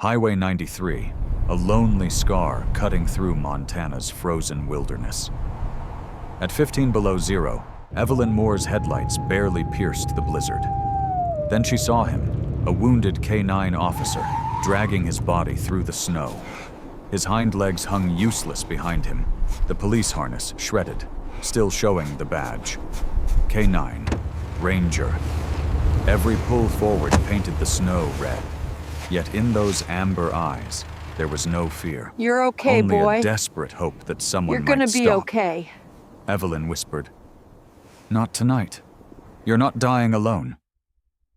Highway 93, a lonely scar cutting through Montana's frozen wilderness. At 15 below zero, Evelyn Moore's headlights barely pierced the blizzard. Then she saw him, a wounded K9 officer, dragging his body through the snow. His hind legs hung useless behind him, the police harness shredded, still showing the badge. K9, Ranger. Every pull forward painted the snow red. Yet in those amber eyes, there was no fear. You're okay, Only boy. a desperate hope that someone You're gonna might be stop. okay. Evelyn whispered. Not tonight. You're not dying alone.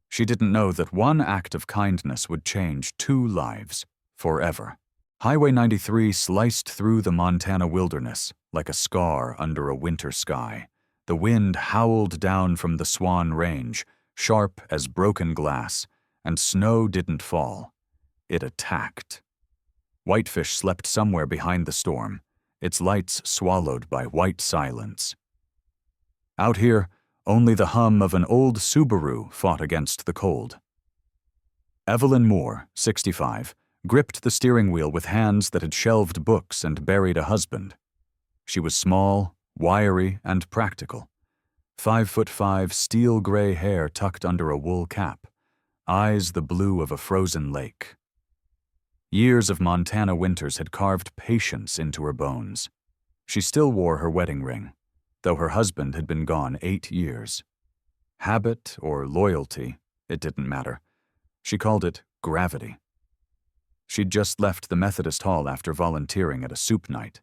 She didn't know that one act of kindness would change 2 lives, forever. Highway 93 sliced through the Montana wilderness like a scar under a winter sky. The wind howled down from the Swan Range, sharp as broken glass, and snow didn't fall. It attacked. Whitefish slept somewhere behind the storm, its lights swallowed by white silence. Out here, only the hum of an old Subaru fought against the cold. Evelyn Moore, 65, gripped the steering wheel with hands that had shelved books and buried a husband. She was small, wiry, and practical. 5'5", steel-gray hair tucked under a wool cap, eyes the blue of a frozen lake. Years of Montana winters had carved patience into her bones. She still wore her wedding ring, though her husband had been gone 8 years. Habit or loyalty, it didn't matter. She called it gravity. She'd just left the Methodist Hall after volunteering at a soup night,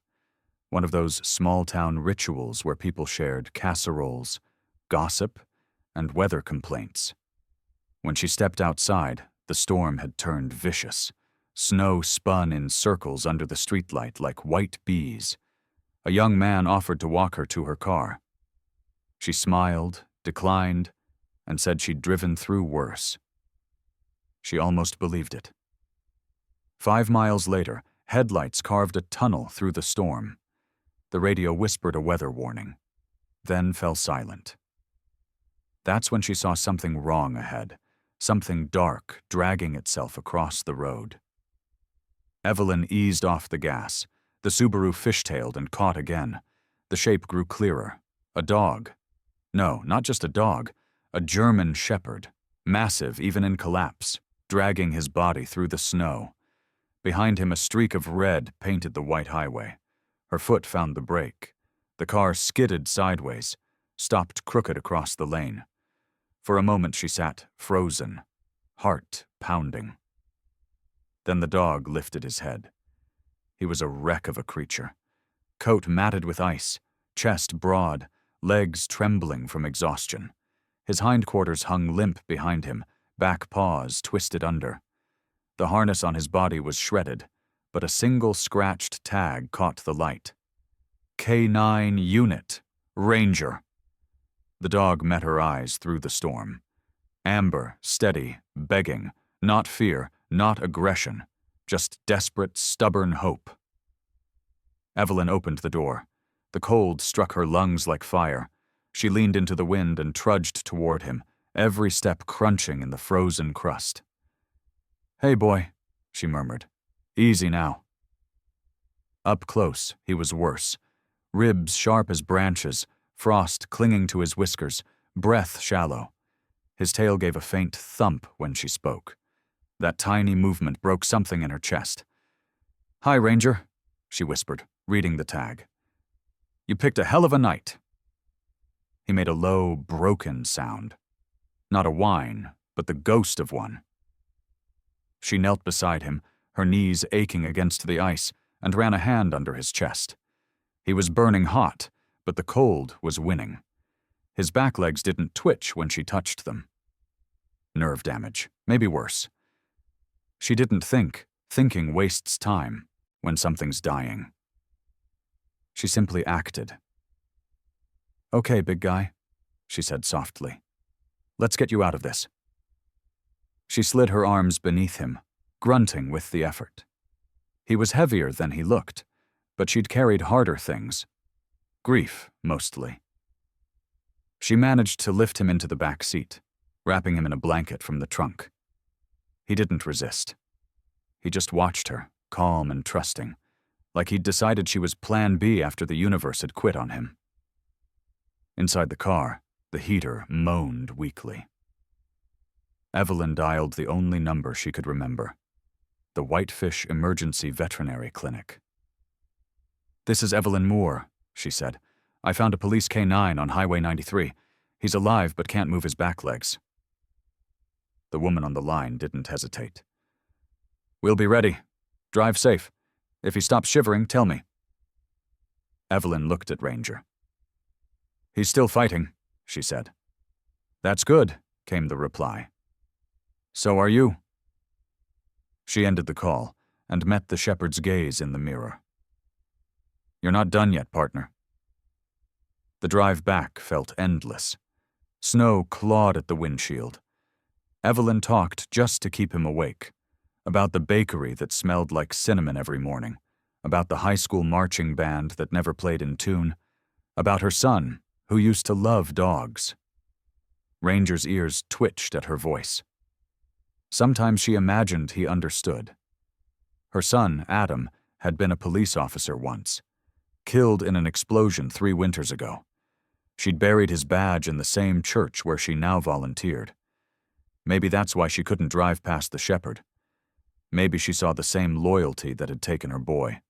one of those small-town rituals where people shared casseroles, gossip, and weather complaints. When she stepped outside, the storm had turned vicious. Snow spun in circles under the streetlight like white bees. A young man offered to walk her to her car. She smiled, declined, and said she'd driven through worse. She almost believed it. 5 miles later, headlights carved a tunnel through the storm. The radio whispered a weather warning, then fell silent. That's when she saw something wrong ahead, something dark dragging itself across the road. Evelyn eased off the gas. The Subaru fishtailed and caught again. The shape grew clearer. A dog. No, not just a dog. A German shepherd, massive even in collapse, dragging his body through the snow. Behind him, a streak of red painted the white highway. Her foot found the brake. The car skidded sideways, stopped crooked across the lane. For a moment she sat frozen, heart pounding. Then the dog lifted his head. He was a wreck of a creature. Coat matted with ice, chest broad, legs trembling from exhaustion. His hindquarters hung limp behind him, back paws twisted under. The harness on his body was shredded, but a single scratched tag caught the light. K9 Unit, Ranger. The dog met her eyes through the storm. Amber, steady, begging, not fear, not aggression, just desperate, stubborn hope. Evelyn opened the door. The cold struck her lungs like fire. She leaned into the wind and trudged toward him, every step crunching in the frozen crust. "Hey, boy," she murmured. "Easy now." Up close, he was worse. Ribs sharp as branches, frost clinging to his whiskers, breath shallow. His tail gave a faint thump when she spoke. That tiny movement broke something in her chest. "Hi, Ranger," she whispered, reading the tag. "You picked a hell of a night." He made a low, broken sound. Not a whine, but the ghost of one. She knelt beside him, her knees aching against the ice, and ran a hand under his chest. He was burning hot, but the cold was winning. His back legs didn't twitch when she touched them. Nerve damage, maybe worse. She didn't think. Thinking wastes time when something's dying. She simply acted. "Okay, big guy," she said softly. "Let's get you out of this." She slid her arms beneath him, grunting with the effort. He was heavier than he looked, but she'd carried harder things. Grief, mostly. She managed to lift him into the back seat, wrapping him in a blanket from the trunk. He didn't resist. He just watched her, calm and trusting, like he'd decided she was Plan B after the universe had quit on him. Inside the car, the heater moaned weakly. Evelyn dialed the only number she could remember, the Whitefish Emergency Veterinary Clinic. "This is Evelyn Moore," she said. "I found a police K9 on Highway 93. He's alive but can't move his back legs." The woman on the line didn't hesitate. "We'll be ready. Drive safe. If he stops shivering, tell me." Evelyn looked at Ranger. "He's still fighting," she said. "That's good," came the reply. "So are you." She ended the call and met the shepherd's gaze in the mirror. "You're not done yet, partner." The drive back felt endless. Snow clawed at the windshield. Evelyn talked just to keep him awake, about the bakery that smelled like cinnamon every morning, about the high school marching band that never played in tune, about her son, who used to love dogs. Ranger's ears twitched at her voice. Sometimes she imagined he understood. Her son, Adam, had been a police officer once, killed in an explosion 3 winters ago. She'd buried his badge in the same church where she now volunteered. Maybe that's why she couldn't drive past the shepherd. Maybe she saw the same loyalty that had taken her boy.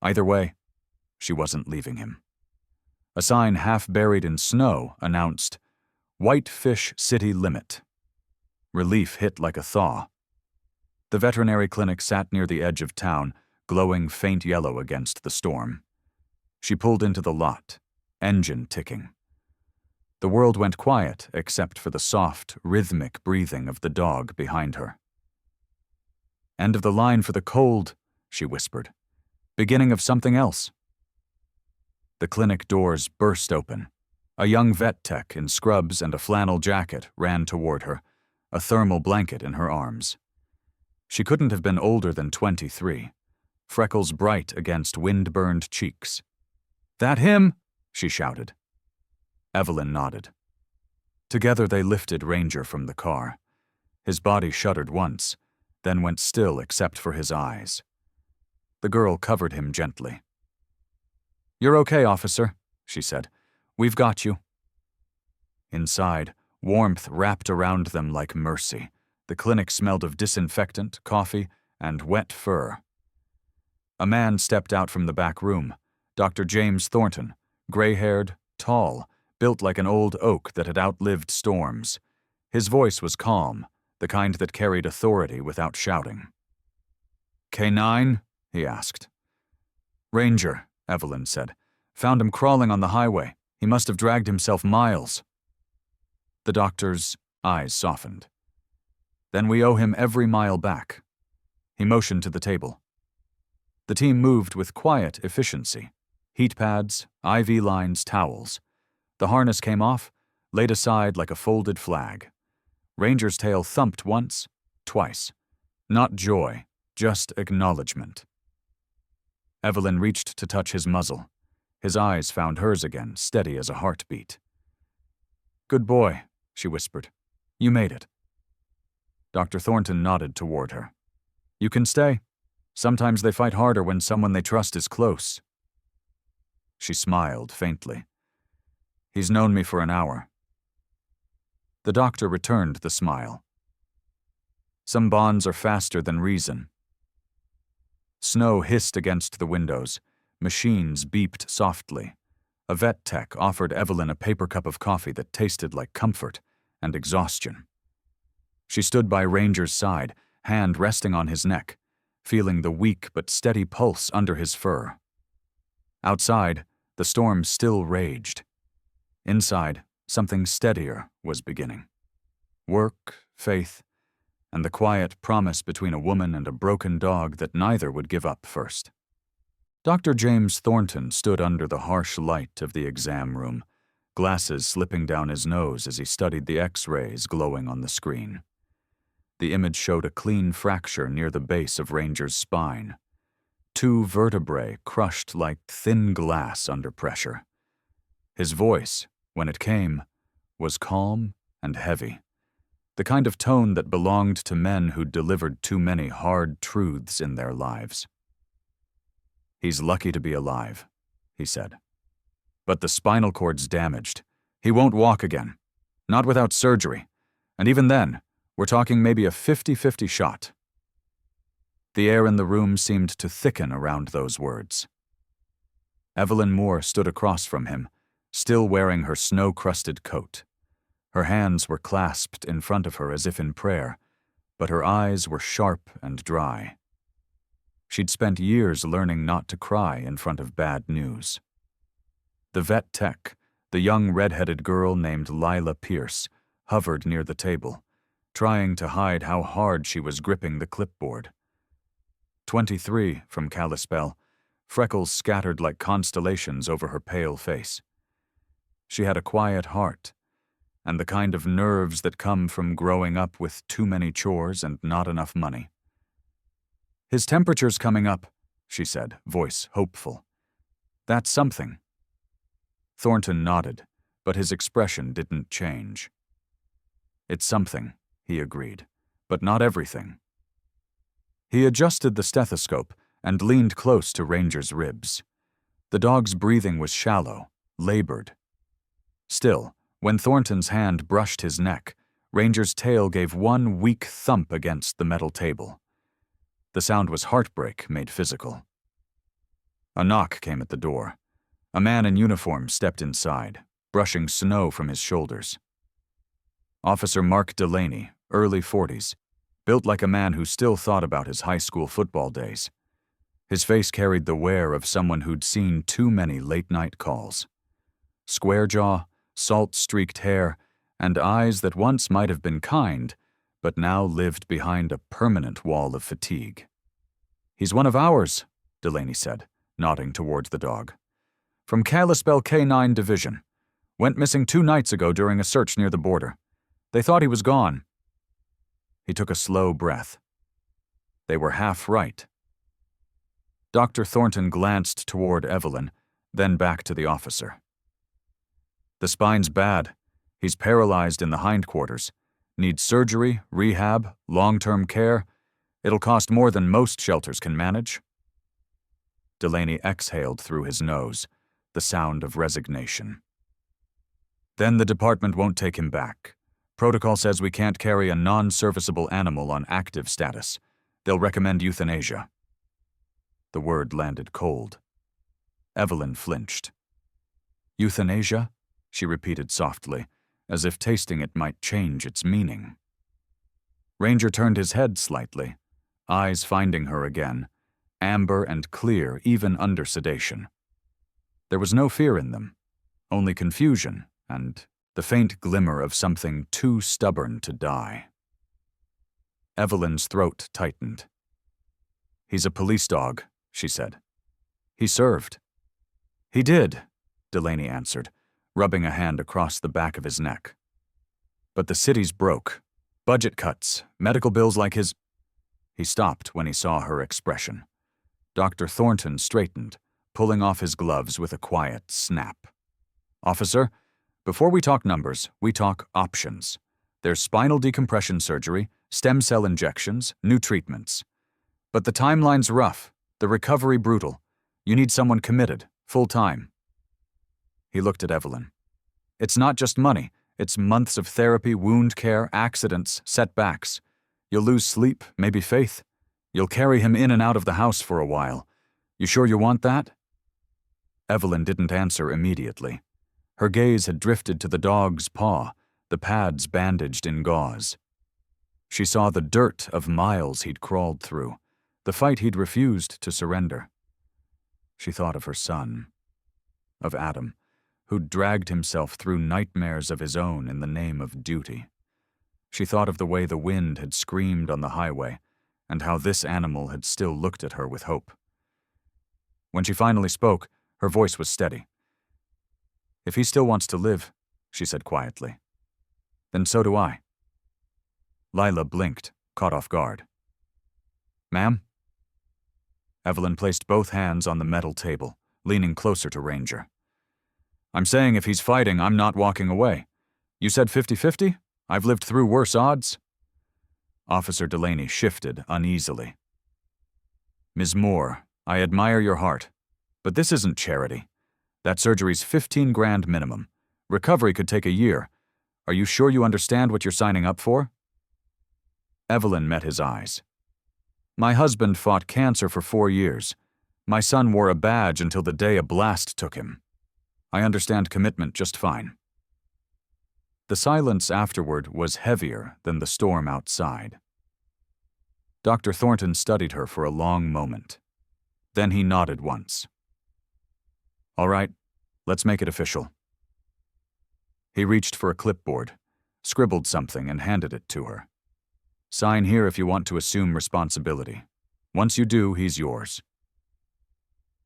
Either way, she wasn't leaving him. A sign half buried in snow announced, "Whitefish City Limit." Relief hit like a thaw. The veterinary clinic sat near the edge of town, glowing faint yellow against the storm. She pulled into the lot, engine ticking. The world went quiet except for the soft, rhythmic breathing of the dog behind her. "End of the line for the cold," she whispered. "Beginning of something else." The clinic doors burst open. A young vet tech in scrubs and a flannel jacket ran toward her, a thermal blanket in her arms. She couldn't have been older than 23, freckles bright against wind-burned cheeks. "That him?" she shouted. Evelyn nodded. Together they lifted Ranger from the car. His body shuddered once, then went still except for his eyes. The girl covered him gently. "You're okay, officer," she said. "We've got you." Inside, warmth wrapped around them like mercy. The clinic smelled of disinfectant, coffee, and wet fur. A man stepped out from the back room, Dr. James Thornton, gray-haired, tall, built like an old oak that had outlived storms. His voice was calm, the kind that carried authority without shouting. "K9?" he asked. "Ranger," Evelyn said. "Found him crawling on the highway. He must have dragged himself miles." The doctor's eyes softened. "Then we owe him every mile back." He motioned to the table. The team moved with quiet efficiency. Heat pads, IV lines, towels. The harness came off, laid aside like a folded flag. Ranger's tail thumped once, twice. Not joy, just acknowledgement. Evelyn reached to touch his muzzle. His eyes found hers again, steady as a heartbeat. "Good boy," she whispered. "You made it." Dr. Thornton nodded toward her. "You can stay. Sometimes they fight harder when someone they trust is close." She smiled faintly. "He's known me for an hour." The doctor returned the smile. "Some bonds are faster than reason." Snow hissed against the windows. Machines beeped softly. A vet tech offered Evelyn a paper cup of coffee that tasted like comfort and exhaustion. She stood by Ranger's side, hand resting on his neck, feeling the weak but steady pulse under his fur. Outside, the storm still raged. Inside, something steadier was beginning. Work, faith, and the quiet promise between a woman and a broken dog that neither would give up first. Dr. James Thornton stood under the harsh light of the exam room, glasses slipping down his nose as he studied the X-rays glowing on the screen. The image showed a clean fracture near the base of Ranger's spine. 2 vertebrae crushed like thin glass under pressure. His voice, when it came, was calm and heavy. the kind of tone that belonged to men who'd delivered too many hard truths in their lives. "He's lucky to be alive," he said. "But the spinal cord's damaged. He won't walk again. Not without surgery. And even then, we're talking maybe a 50-50 shot." The air in the room seemed to thicken around those words. Evelyn Moore stood across from him, still wearing her snow-crusted coat. Her hands were clasped in front of her as if in prayer, but her eyes were sharp and dry. She'd spent years learning not to cry in front of bad news. The vet tech, the young red-headed girl named Lila Pierce, hovered near the table, trying to hide how hard she was gripping the clipboard. 23 from Kalispell, freckles scattered like constellations over her pale face. She had a quiet heart, and the kind of nerves that come from growing up with too many chores and not enough money. "His temperature's coming up," she said, voice hopeful. "That's something." Thornton nodded, but his expression didn't change. "It's something," he agreed, "but not everything." He adjusted the stethoscope and leaned close to Ranger's ribs. The dog's breathing was shallow, labored. Still, when Thornton's hand brushed his neck, Ranger's tail gave one weak thump against the metal table. The sound was heartbreak made physical. A knock came at the door. A man in uniform stepped inside, brushing snow from his shoulders. Officer Mark Delaney, early 40s, built like a man who still thought about his high school football days. His face carried the wear of someone who'd seen too many late-night calls. Square jaw, salt-streaked hair, and eyes that once might have been kind, but now lived behind a permanent wall of fatigue. "He's one of ours," Delaney said, nodding towards the dog. "From Kalispell K9 Division. Went missing 2 nights ago during a search near the border. They thought he was gone." He took a slow breath. They were half right. Dr. Thornton glanced toward Evelyn, then back to the officer. "The spine's bad. He's paralyzed in the hindquarters. Needs surgery, rehab, long-term care. It'll cost more than most shelters can manage." Delaney exhaled through his nose, the sound of resignation. "Then the department won't take him back. Protocol says we can't carry a non-serviceable animal on active status. They'll recommend euthanasia." The word landed cold. Evelyn flinched. "Euthanasia?" she repeated softly, as if tasting it might change its meaning. Ranger turned his head slightly, eyes finding her again, amber and clear even under sedation. There was no fear in them, only confusion and the faint glimmer of something too stubborn to die. Evelyn's throat tightened. "He's a police dog," she said. "He served." "He did," Delaney answered, rubbing a hand across the back of his neck. "But the city's broke. Budget cuts, medical bills like his—" He stopped when he saw her expression. Dr. Thornton straightened, pulling off his gloves with a quiet snap. "Officer, before we talk numbers, we talk options. There's spinal decompression surgery, stem cell injections, new treatments. But the timeline's rough, the recovery brutal. You need someone committed, full-time." He looked at Evelyn. "It's not just money. It's months of therapy, wound care, accidents, setbacks. You'll lose sleep, maybe faith. You'll carry him in and out of the house for a while. You sure you want that?" Evelyn didn't answer immediately. Her gaze had drifted to the dog's paw, the pads bandaged in gauze. She saw the dirt of miles he'd crawled through, the fight he'd refused to surrender. She thought of her son, of Adam, who'd dragged himself through nightmares of his own in the name of duty. She thought of the way the wind had screamed on the highway, and how this animal had still looked at her with hope. When she finally spoke, her voice was steady. "If he still wants to live," she said quietly, "then so do I." Lila blinked, caught off guard. "Ma'am?" Evelyn placed both hands on the metal table, leaning closer to Ranger. "I'm saying if he's fighting, I'm not walking away. You said 50-50? I've lived through worse odds." Officer Delaney shifted uneasily. "Ms. Moore, I admire your heart, but this isn't charity. That surgery's 15 grand minimum. Recovery could take a year. Are you sure you understand what you're signing up for?" Evelyn met his eyes. "My husband fought cancer for 4 years. My son wore a badge until the day a blast took him. I understand commitment just fine." The silence afterward was heavier than the storm outside. Dr. Thornton studied her for a long moment. Then he nodded once. "All right, let's make it official." He reached for a clipboard, scribbled something, and handed it to her. "Sign here if you want to assume responsibility. Once you do, he's yours."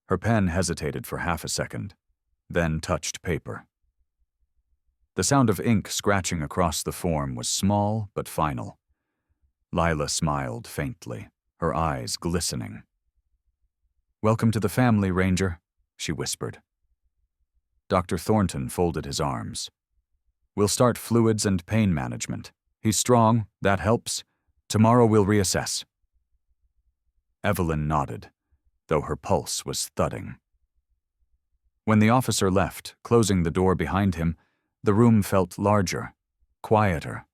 Her pen hesitated for half a second, then touched paper. The sound of ink scratching across the form was small but final. Lila smiled faintly, her eyes glistening. "Welcome to the family, Ranger," she whispered. Dr. Thornton folded his arms. "We'll start fluids and pain management. He's strong, that helps. Tomorrow we'll reassess." Evelyn nodded, though her pulse was thudding. When the officer left, closing the door behind him, the room felt larger, quieter,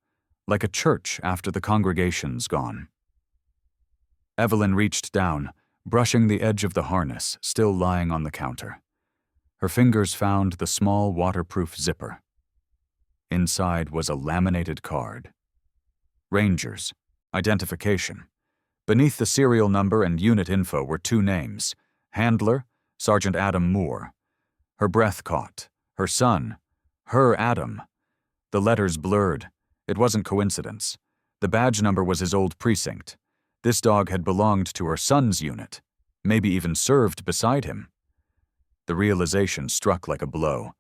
like a church after the congregation's gone. Evelyn reached down, brushing the edge of the harness still lying on the counter. Her fingers found the small waterproof zipper. Inside was a laminated card. Rangers, identification. Beneath the serial number and unit info were 2 names: handler, Sergeant Adam Moore. Her breath caught. Her son. Her Adam. The letters blurred. It wasn't coincidence. The badge number was his old precinct. This dog had belonged to her son's unit, maybe even served beside him. The realization struck like a blow.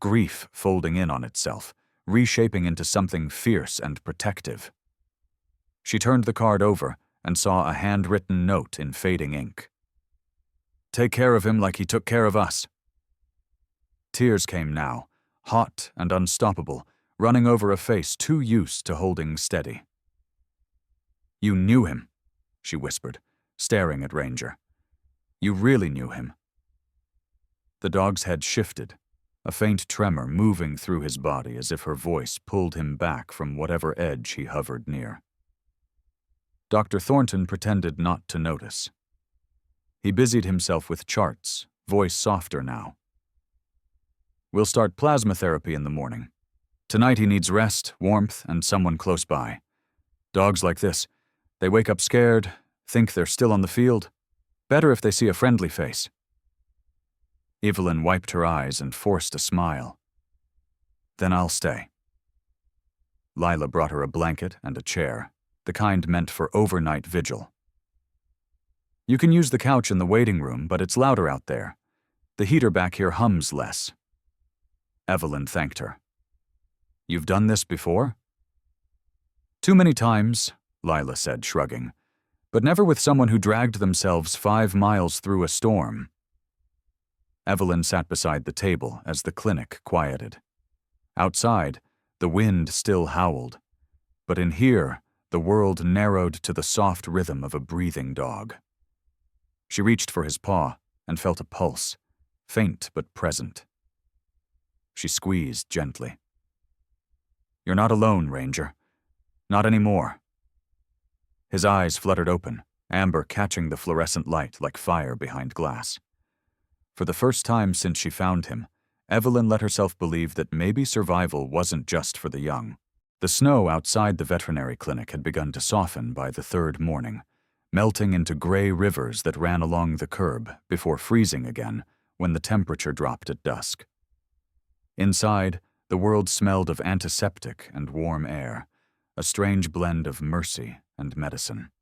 Grief folding in on itself, reshaping into something fierce and protective. She turned the card over and saw a handwritten note in fading ink. "Take care of him like he took care of us." Tears came now, hot and unstoppable, running over a face too used to holding steady. "You knew him," she whispered, staring at Ranger. "You really knew him." The dog's head shifted, a faint tremor moving through his body as if her voice pulled him back from whatever edge he hovered near. Dr. Thornton pretended not to notice. He busied himself with charts, voice softer now. "We'll start plasma therapy in the morning. Tonight he needs rest, warmth, and someone close by. Dogs like this, they wake up scared, think they're still on the field. Better if they see a friendly face." Evelyn wiped her eyes and forced a smile. "Then I'll stay." Lila brought her a blanket and a chair, the kind meant for overnight vigil. "You can use the couch in the waiting room, but it's louder out there. The heater back here hums less." Evelyn thanked her. "You've done this before?" "Too many times," Lila said, shrugging, "but never with someone who dragged themselves 5 miles through a storm." Evelyn sat beside the table as the clinic quieted. Outside, the wind still howled, but in here, the world narrowed to the soft rhythm of a breathing dog. She reached for his paw and felt a pulse, faint but present. She squeezed gently. "You're not alone, Ranger. Not anymore." His eyes fluttered open, amber catching the fluorescent light like fire behind glass. For the first time since she found him, Evelyn let herself believe that maybe survival wasn't just for the young. The snow outside the veterinary clinic had begun to soften by the 3rd morning, melting into gray rivers that ran along the curb before freezing again when the temperature dropped at dusk. Inside, the world smelled of antiseptic and warm air, a strange blend of mercy and medicine.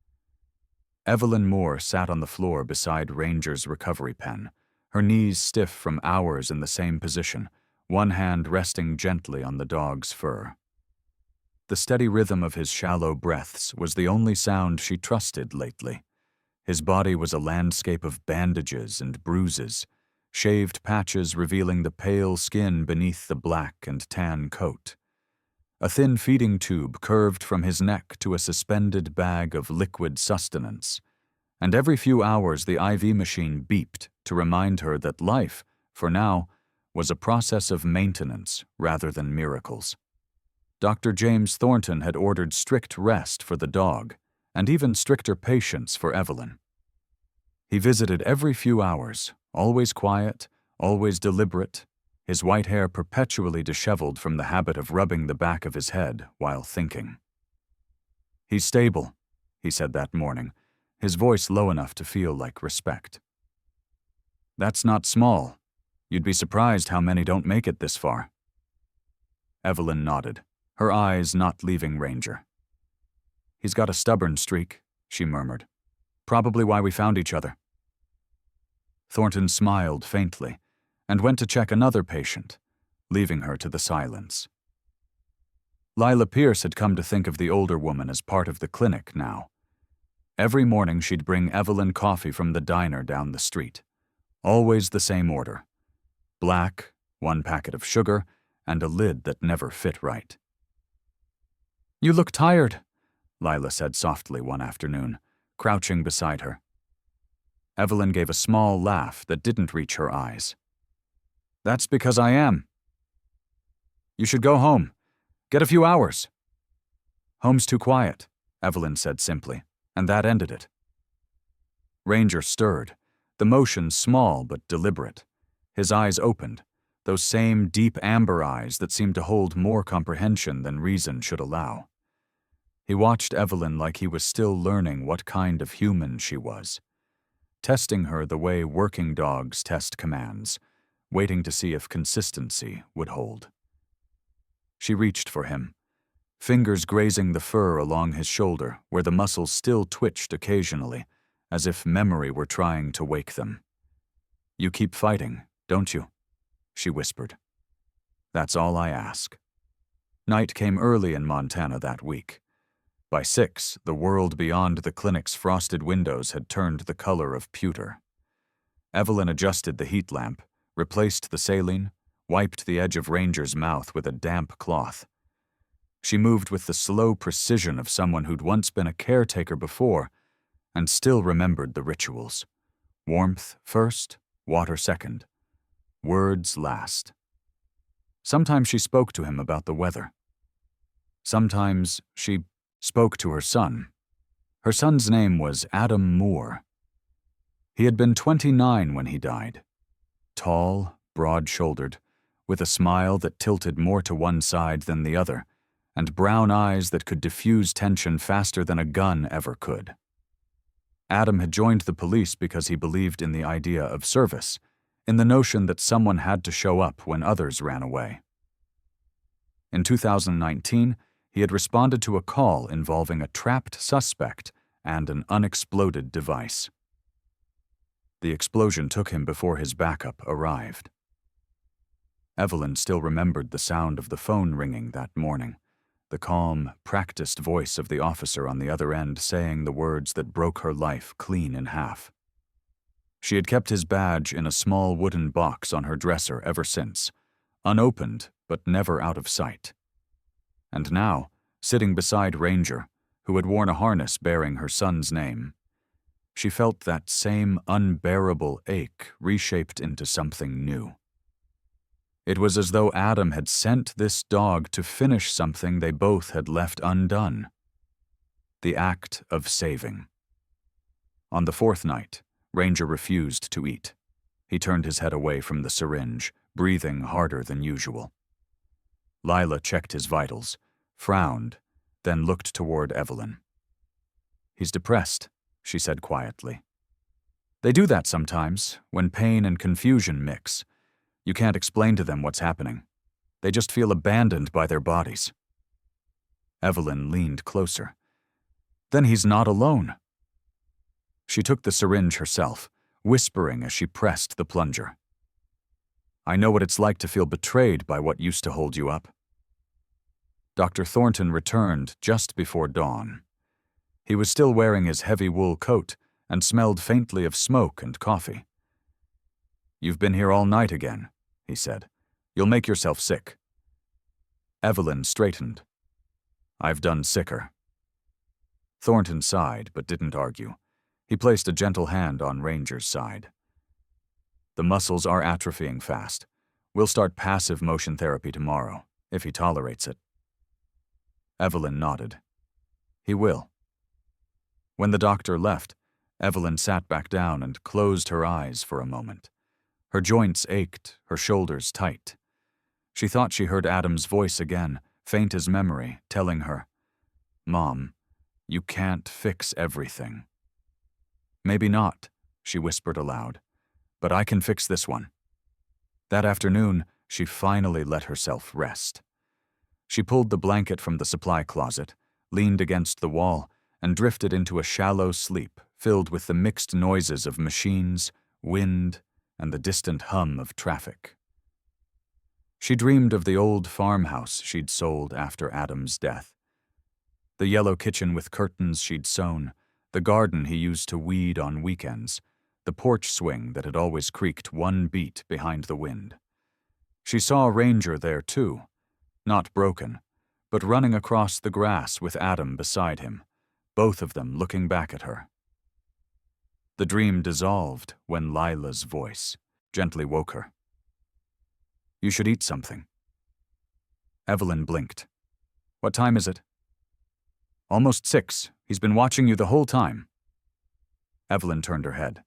Evelyn Moore sat on the floor beside Ranger's recovery pen, her knees stiff from hours in the same position, one hand resting gently on the dog's fur. The steady rhythm of his shallow breaths was the only sound she trusted lately. His body was a landscape of bandages and bruises, shaved patches revealing the pale skin beneath the black and tan coat. A thin feeding tube curved from his neck to a suspended bag of liquid sustenance, and every few hours the IV machine beeped to remind her that life, for now, was a process of maintenance rather than miracles. Dr. James Thornton had ordered strict rest for the dog, and even stricter patience for Evelyn. He visited every few hours, always quiet, always deliberate, his white hair perpetually disheveled from the habit of rubbing the back of his head while thinking. "He's stable," he said that morning, his voice low enough to feel like respect. "That's not small. You'd be surprised how many don't make it this far." Evelyn nodded, her eyes not leaving Ranger. "He's got a stubborn streak," she murmured. "Probably why we found each other." Thornton smiled faintly and went to check another patient, leaving her to the silence. Lila Pierce had come to think of the older woman as part of the clinic now. Every morning she'd bring Evelyn coffee from the diner down the street. Always the same order. Black, 1 packet of sugar, and a lid that never fit right. "You look tired," Lila said softly one afternoon, crouching beside her. Evelyn gave a small laugh that didn't reach her eyes. "That's because I am." "You should go home. Get a few hours." "Home's too quiet," Evelyn said simply, and that ended it. Ranger stirred, the motion small but deliberate. His eyes opened, those same deep amber eyes that seemed to hold more comprehension than reason should allow. He watched Evelyn like he was still learning what kind of human she was, testing her the way working dogs test commands, waiting to see if consistency would hold. She reached for him, fingers grazing the fur along his shoulder where the muscles still twitched occasionally, as if memory were trying to wake them. "You keep fighting, don't you?" she whispered. "That's all I ask." Night came early in Montana that week. By 6, the world beyond the clinic's frosted windows had turned the color of pewter. Evelyn adjusted the heat lamp, replaced the saline, wiped the edge of Ranger's mouth with a damp cloth. She moved with the slow precision of someone who'd once been a caretaker before and still remembered the rituals. Warmth first, water second. Words last. Sometimes she spoke to him about the weather. Sometimes she spoke to her son. Her son's name was Adam Moore. He had been 29 when he died. Tall, broad-shouldered, with a smile that tilted more to one side than the other, and brown eyes that could diffuse tension faster than a gun ever could. Adam had joined the police because he believed in the idea of service, in the notion that someone had to show up when others ran away. In 2019, he had responded to a call involving a trapped suspect and an unexploded device. The explosion took him before his backup arrived. Evelyn still remembered the sound of the phone ringing that morning, the calm, practiced voice of the officer on the other end saying the words that broke her life clean in half. She had kept his badge in a small wooden box on her dresser ever since, unopened but never out of sight. And now, sitting beside Ranger, who had worn a harness bearing her son's name, she felt that same unbearable ache reshaped into something new. It was as though Adam had sent this dog to finish something they both had left undone. The act of saving. On the 4th night, Ranger refused to eat. He turned his head away from the syringe, breathing harder than usual. Lila checked his vitals, frowned, then looked toward Evelyn. "He's depressed," she said quietly. "They do that sometimes, when pain and confusion mix. You can't explain to them what's happening. They just feel abandoned by their bodies." Evelyn leaned closer. "Then he's not alone." She took the syringe herself, whispering as she pressed the plunger. "I know what it's like to feel betrayed by what used to hold you up." Dr. Thornton returned just before dawn. He was still wearing his heavy wool coat and smelled faintly of smoke and coffee. "You've been here all night again," he said. "You'll make yourself sick." Evelyn straightened, I've done sicker. Thornton sighed, but didn't argue. He placed a gentle hand on Ranger's side. The muscles are atrophying fast. We'll start passive motion therapy tomorrow, if he tolerates it. Evelyn nodded. He will. When the doctor left, Evelyn sat back down and closed her eyes for a moment. Her joints ached, her shoulders tight. She thought she heard Adam's voice again, faint as memory, telling her, "Mom, you can't fix everything." "Maybe not," she whispered aloud, "but I can fix this one." That afternoon, she finally let herself rest. She pulled the blanket from the supply closet, leaned against the wall, and drifted into a shallow sleep filled with the mixed noises of machines, wind, and the distant hum of traffic. She dreamed of the old farmhouse she'd sold after Adam's death. The yellow kitchen with curtains she'd sewn, the garden he used to weed on weekends, the porch swing that had always creaked one beat behind the wind. She saw Ranger there too, not broken, but running across the grass with Adam beside him, both of them looking back at her. The dream dissolved when Lila's voice gently woke her. "You should eat something." Evelyn blinked. "What time is it?" "Almost 6. He's been watching you the whole time." Evelyn turned her head.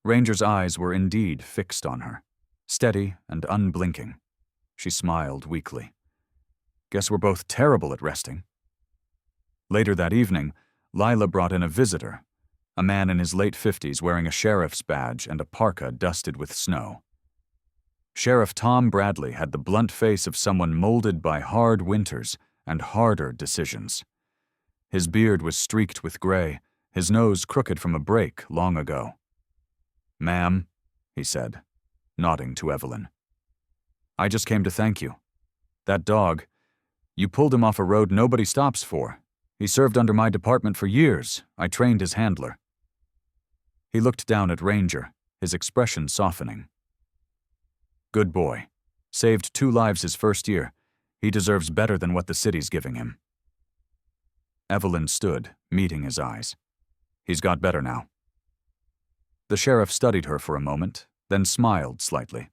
Ranger's eyes were indeed fixed on her, steady and unblinking. She smiled weakly. "Guess we're both terrible at resting." Later that evening, Lila brought in a visitor, a man in his late 50s wearing a sheriff's badge and a parka dusted with snow. Sheriff Tom Bradley had the blunt face of someone molded by hard winters and harder decisions. His beard was streaked with gray, his nose crooked from a break long ago. "Ma'am," he said, nodding to Evelyn. "I just came to thank you. That dog, you pulled him off a road nobody stops for. He served under my department for years. I trained his handler." He looked down at Ranger, his expression softening. "Good boy. Saved 2 lives his first year. He deserves better than what the city's giving him." Evelyn stood, meeting his eyes. "He's got better now." The sheriff studied her for a moment, then smiled slightly.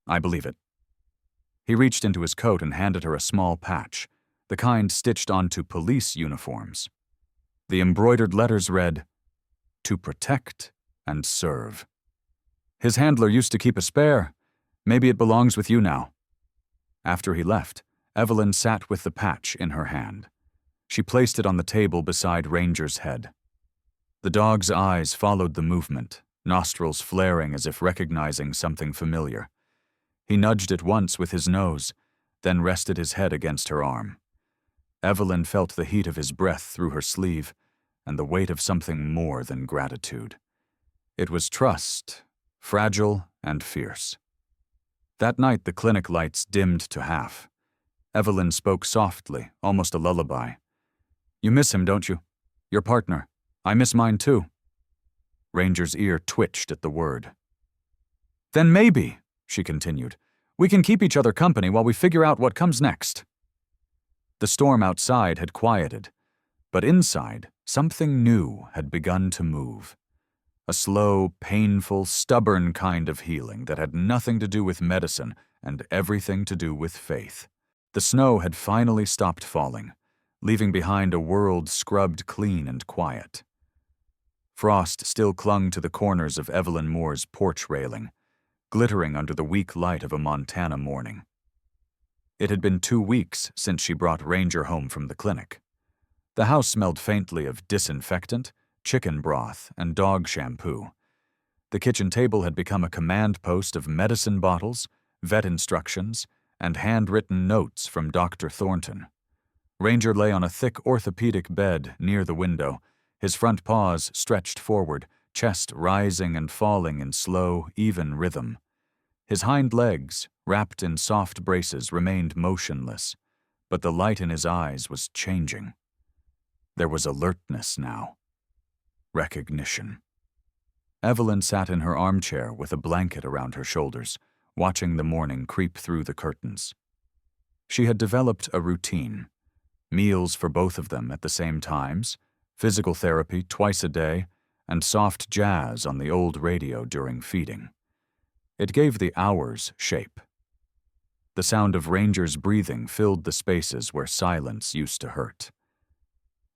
"I believe it." He reached into his coat and handed her a small patch, the kind stitched onto police uniforms. The embroidered letters read, "To protect and serve." "His handler used to keep a spare. Maybe it belongs with you now." After he left, Evelyn sat with the patch in her hand. She placed it on the table beside Ranger's head. The dog's eyes followed the movement, nostrils flaring as if recognizing something familiar. He nudged it once with his nose, then rested his head against her arm. Evelyn felt the heat of his breath through her sleeve and the weight of something more than gratitude. It was trust, fragile and fierce. That night the clinic lights dimmed to half. Evelyn spoke softly, almost a lullaby. "You miss him, don't you? Your partner. I miss mine too." Ranger's ear twitched at the word. "Then maybe," she continued, "we can keep each other company while we figure out what comes next." The storm outside had quieted, but inside, something new had begun to move. A slow, painful, stubborn kind of healing that had nothing to do with medicine and everything to do with faith. The snow had finally stopped falling, leaving behind a world scrubbed clean and quiet. Frost still clung to the corners of Evelyn Moore's porch railing, glittering under the weak light of a Montana morning. It had been 2 weeks since she brought Ranger home from the clinic. The house smelled faintly of disinfectant, chicken broth, and dog shampoo. The kitchen table had become a command post of medicine bottles, vet instructions, and handwritten notes from Dr. Thornton. Ranger lay on a thick orthopedic bed near the window, his front paws stretched forward, chest rising and falling in slow, even rhythm. His hind legs, wrapped in soft braces, remained motionless, but the light in his eyes was changing. There was alertness now. Recognition. Evelyn sat in her armchair with a blanket around her shoulders, watching the morning creep through the curtains. She had developed a routine. Meals for both of them at the same times, physical therapy twice a day, and soft jazz on the old radio during feeding. It gave the hours shape. The sound of Ranger's breathing filled the spaces where silence used to hurt.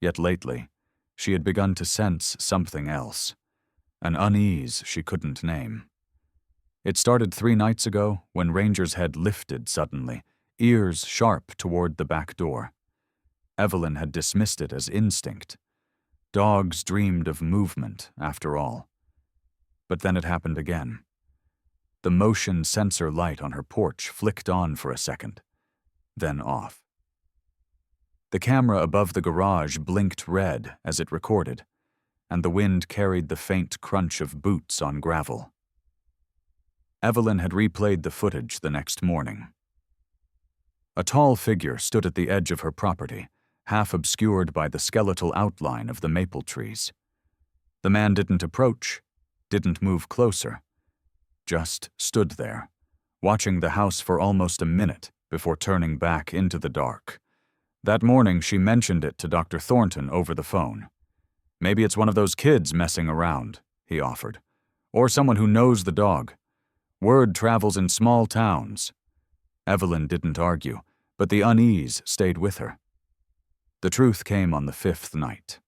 Yet lately, she had begun to sense something else, an unease she couldn't name. It started 3 nights ago when Ranger's head lifted suddenly, ears sharp toward the back door. Evelyn had dismissed it as instinct. Dogs dreamed of movement, after all. But then it happened again. The motion sensor light on her porch flicked on for a second, then off. The camera above the garage blinked red as it recorded, and the wind carried the faint crunch of boots on gravel. Evelyn had replayed the footage the next morning. A tall figure stood at the edge of her property, half obscured by the skeletal outline of the maple trees. The man didn't approach, didn't move closer, just stood there, watching the house for almost a minute before turning back into the dark. That morning she mentioned it to Dr. Thornton over the phone. "Maybe it's one of those kids messing around," he offered, "or someone who knows the dog. Word travels in small towns." Evelyn didn't argue, but the unease stayed with her. The truth came on the 5th night.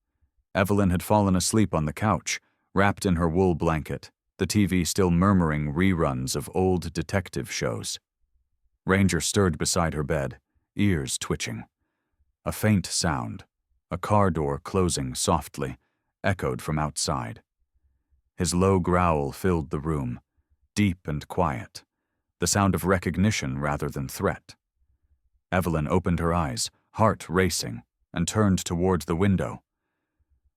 Evelyn had fallen asleep on the couch, wrapped in her wool blanket, the TV still murmuring reruns of old detective shows. Ranger stirred beside her bed, ears twitching. A faint sound, a car door closing softly, echoed from outside. His low growl filled the room, deep and quiet, the sound of recognition rather than threat. Evelyn opened her eyes, heart racing, and turned toward the window.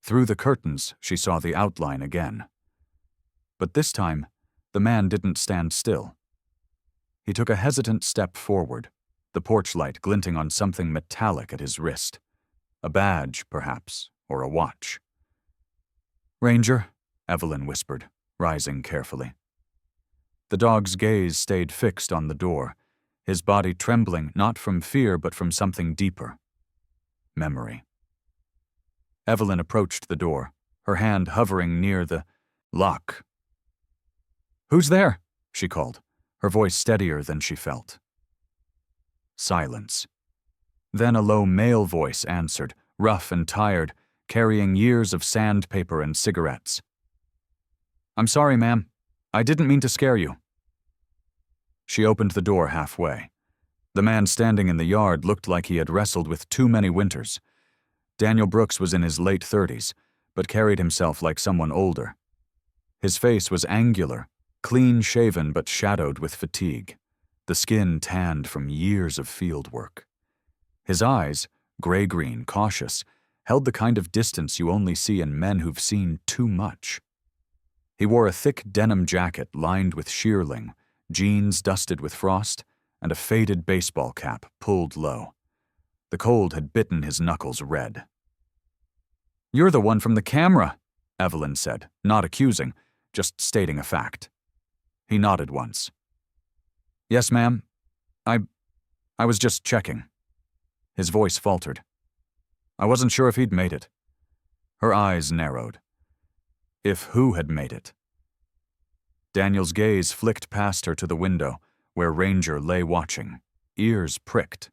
Through the curtains, she saw the outline again. But this time, the man didn't stand still. He took a hesitant step forward, the porch light glinting on something metallic at his wrist. A badge, perhaps, or a watch. "Ranger," Evelyn whispered, rising carefully. The dog's gaze stayed fixed on the door, his body trembling not from fear but from something deeper. Memory. Evelyn approached the door, her hand hovering near the lock. "Who's there?" she called, her voice steadier than she felt. Silence. Then a low male voice answered, rough and tired, carrying years of sandpaper and cigarettes. "I'm sorry, ma'am. I didn't mean to scare you." She opened the door halfway. The man standing in the yard looked like he had wrestled with too many winters. Daniel Brooks was in his late 30s, but carried himself like someone older. His face was angular, clean-shaven but shadowed with fatigue, the skin tanned from years of field work. His eyes, gray-green, cautious, held the kind of distance you only see in men who've seen too much. He wore a thick denim jacket lined with shearling, jeans dusted with frost, and a faded baseball cap pulled low. The cold had bitten his knuckles red. "You're the one from the camera," Evelyn said, not accusing, just stating a fact. He nodded once. "Yes, ma'am. I was just checking." His voice faltered. "I wasn't sure if he'd made it." Her eyes narrowed. If who had made it? Daniel's gaze flicked past her to the window, where Ranger lay watching, ears pricked.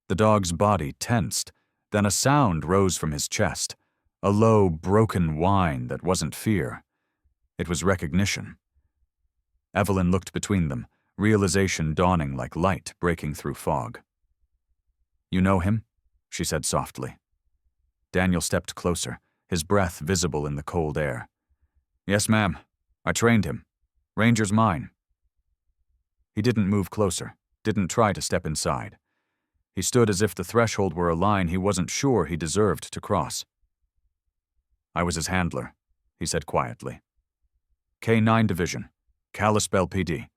The dog's body tensed, then a sound rose from his chest, a low, broken whine that wasn't fear. It was recognition. Evelyn looked between them, realization dawning like light breaking through fog. "You know him?" she said softly. Daniel stepped closer, his breath visible in the cold air. "Yes, ma'am. I trained him. Ranger's mine." He didn't move closer, didn't try to step inside. He stood as if the threshold were a line he wasn't sure he deserved to cross. "I was his handler," he said quietly. "K-9 Division, Kalispell PD.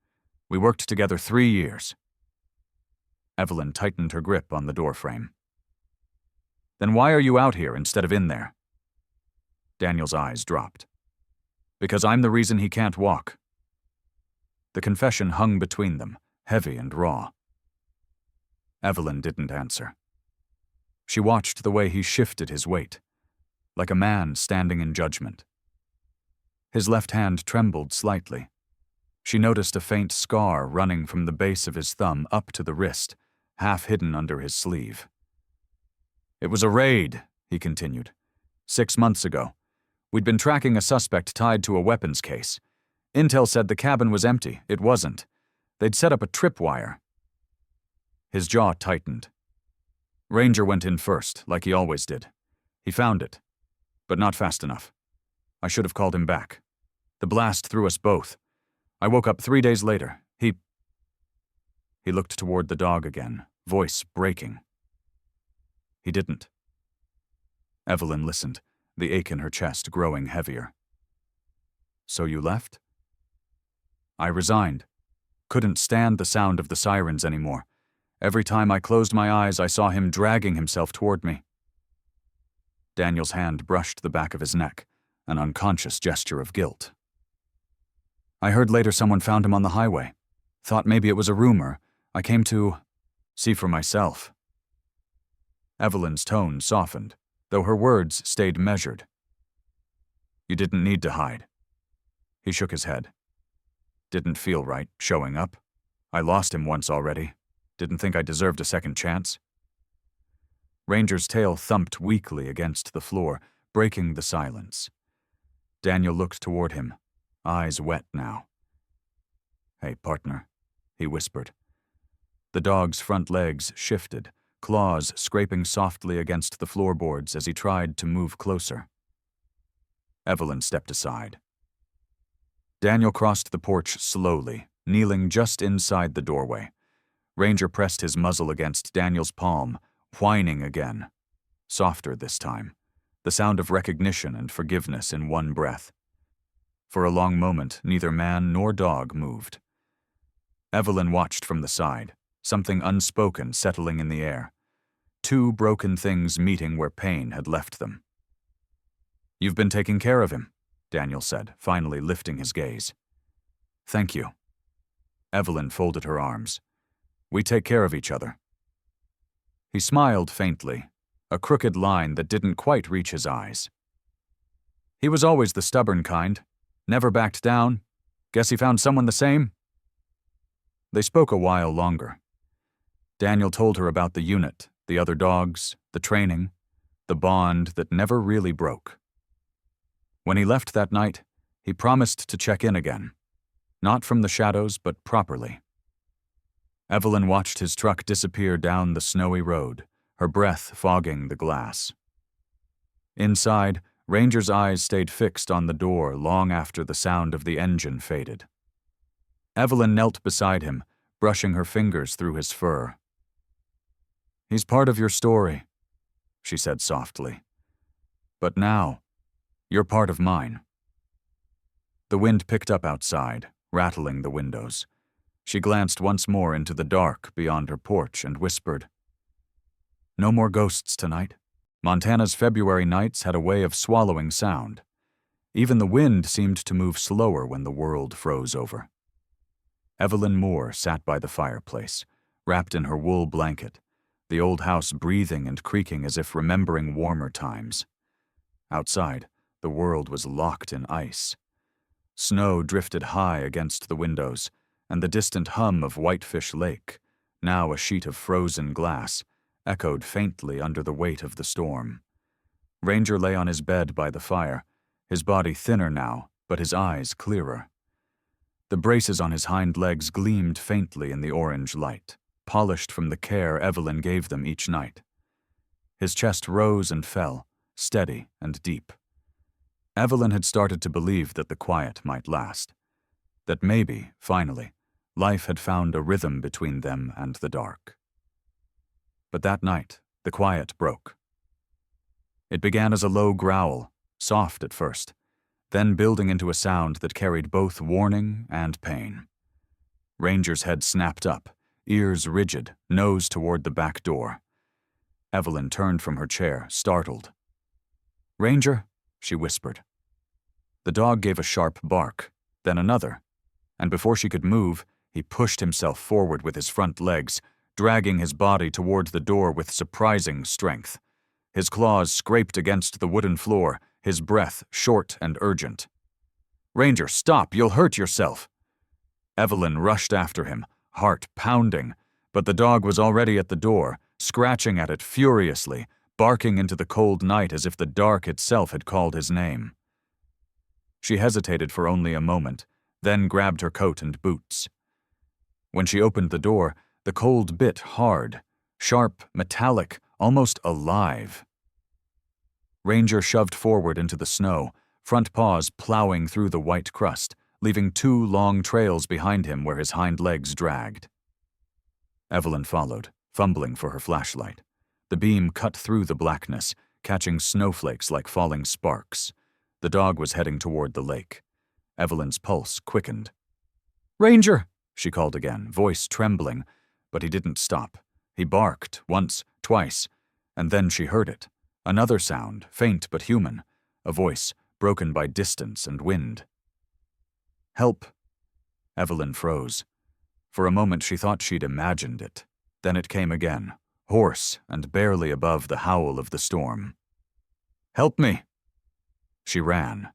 We worked together 3 years." Evelyn tightened her grip on the doorframe. "Then why are you out here instead of in there?" Daniel's eyes dropped. "Because I'm the reason he can't walk." The confession hung between them, heavy and raw. Evelyn didn't answer. She watched the way he shifted his weight, like a man standing in judgment. His left hand trembled slightly. She noticed a faint scar running from the base of his thumb up to the wrist, half hidden under his sleeve. "It was a raid," he continued. 6 months ago. We'd been tracking a suspect tied to a weapons case. Intel said the cabin was empty. It wasn't. They'd set up a tripwire." His jaw tightened. Ranger went in first, like he always did. He found it, but not fast enough. I should have called him back. The blast threw us both. I woke up 3 days later. He looked toward the dog again, voice breaking. He didn't. Evelyn listened, the ache in her chest growing heavier. "So you left?" "I resigned. Couldn't stand the sound of the sirens anymore. Every time I closed my eyes, I saw him dragging himself toward me." Daniel's hand brushed the back of his neck, an unconscious gesture of guilt. "I heard later someone found him on the highway. Thought maybe it was a rumor. I came to see for myself." Evelyn's tone softened, though her words stayed measured. "You didn't need to hide." He shook his head. "Didn't feel right, showing up. I lost him once already. Didn't think I deserved a second chance." Ranger's tail thumped weakly against the floor, breaking the silence. Daniel looked toward him, eyes wet now. "Hey, partner," he whispered. The dog's front legs shifted, claws scraping softly against the floorboards as he tried to move closer. Evelyn stepped aside. Daniel crossed the porch slowly, kneeling just inside the doorway. Ranger pressed his muzzle against Daniel's palm, whining again. Softer this time, the sound of recognition and forgiveness in one breath. For a long moment, neither man nor dog moved. Evelyn watched from the side, something unspoken settling in the air. Two broken things meeting where pain had left them. "You've been taking care of him," Daniel said, finally lifting his gaze. "Thank you." Evelyn folded her arms. "We take care of each other." He smiled faintly, a crooked line that didn't quite reach his eyes. "He was always the stubborn kind. Never backed down. Guess he found someone the same?" They spoke a while longer. Daniel told her about the unit, the other dogs, the training, the bond that never really broke. When he left that night, he promised to check in again. Not from the shadows, but properly. Evelyn watched his truck disappear down the snowy road, her breath fogging the glass. Inside, Ranger's eyes stayed fixed on the door long after the sound of the engine faded. Evelyn knelt beside him, brushing her fingers through his fur. "He's part of your story," she said softly. "But now, you're part of mine." The wind picked up outside, rattling the windows. She glanced once more into the dark beyond her porch and whispered, "No more ghosts tonight." Montana's February nights had a way of swallowing sound. Even the wind seemed to move slower when the world froze over. Evelyn Moore sat by the fireplace, wrapped in her wool blanket, the old house breathing and creaking as if remembering warmer times. Outside, the world was locked in ice. Snow drifted high against the windows, and the distant hum of Whitefish Lake, now a sheet of frozen glass, echoed faintly under the weight of the storm. Ranger lay on his bed by the fire, his body thinner now, but his eyes clearer. The braces on his hind legs gleamed faintly in the orange light, polished from the care Evelyn gave them each night. His chest rose and fell, steady and deep. Evelyn had started to believe that the quiet might last, that maybe, finally, life had found a rhythm between them and the dark. But that night, the quiet broke. It began as a low growl, soft at first, then building into a sound that carried both warning and pain. Ranger's head snapped up, ears rigid, nose toward the back door. Evelyn turned from her chair, startled. "Ranger," she whispered. The dog gave a sharp bark, then another, and before she could move, he pushed himself forward with his front legs, dragging his body toward the door with surprising strength. His claws scraped against the wooden floor, his breath short and urgent. "Ranger, stop! You'll hurt yourself!" Evelyn rushed after him, heart pounding, but the dog was already at the door, scratching at it furiously, barking into the cold night as if the dark itself had called his name. She hesitated for only a moment, then grabbed her coat and boots. When she opened the door, the cold bit hard, sharp, metallic, almost alive. Ranger shoved forward into the snow, front paws plowing through the white crust, leaving 2 long trails behind him where his hind legs dragged. Evelyn followed, fumbling for her flashlight. The beam cut through the blackness, catching snowflakes like falling sparks. The dog was heading toward the lake. Evelyn's pulse quickened. "Ranger!" she called again, voice trembling, but he didn't stop. He barked once, twice, and then she heard it. Another sound, faint but human, a voice broken by distance and wind. "Help!" Evelyn froze. For a moment she thought she'd imagined it. Then it came again, hoarse and barely above the howl of the storm. "Help me!" She ran.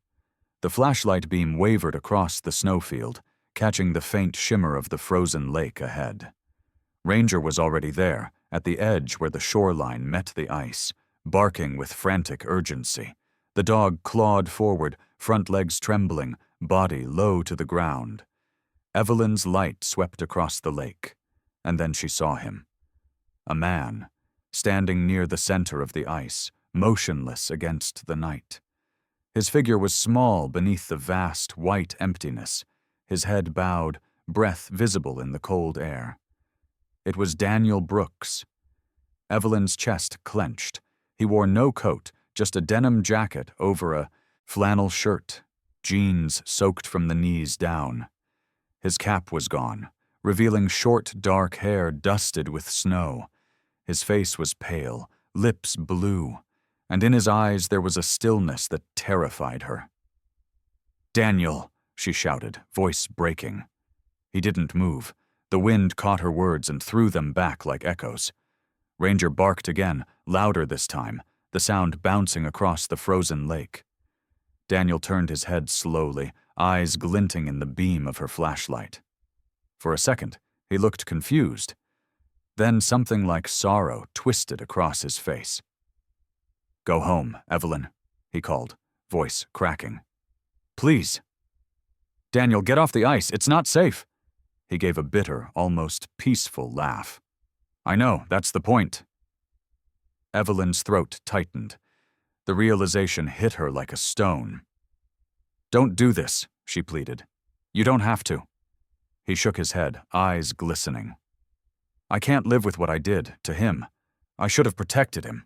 The flashlight beam wavered across the snowfield, catching the faint shimmer of the frozen lake ahead. Ranger was already there, at the edge where the shoreline met the ice, barking with frantic urgency. The dog clawed forward, front legs trembling, body low to the ground. Evelyn's light swept across the lake, and then she saw him. A man, standing near the center of the ice, motionless against the night. His figure was small beneath the vast white emptiness, his head bowed, breath visible in the cold air. It was Daniel Brooks. Evelyn's chest clenched. He wore no coat, just a denim jacket over a flannel shirt, jeans soaked from the knees down. His cap was gone, revealing short, dark hair dusted with snow. His face was pale, lips blue, and in his eyes there was a stillness that terrified her. "Daniel!" she shouted, voice breaking. He didn't move. The wind caught her words and threw them back like echoes. Ranger barked again, louder this time, the sound bouncing across the frozen lake. Daniel turned his head slowly, eyes glinting in the beam of her flashlight. For a second, he looked confused. Then something like sorrow twisted across his face. "Go home, Evelyn," he called, voice cracking. "Please." "Daniel, get off the ice. It's not safe." He gave a bitter, almost peaceful laugh. "I know, that's the point." Evelyn's throat tightened. The realization hit her like a stone. "Don't do this," she pleaded. "You don't have to." He shook his head, eyes glistening. "I can't live with what I did, to him. I should have protected him."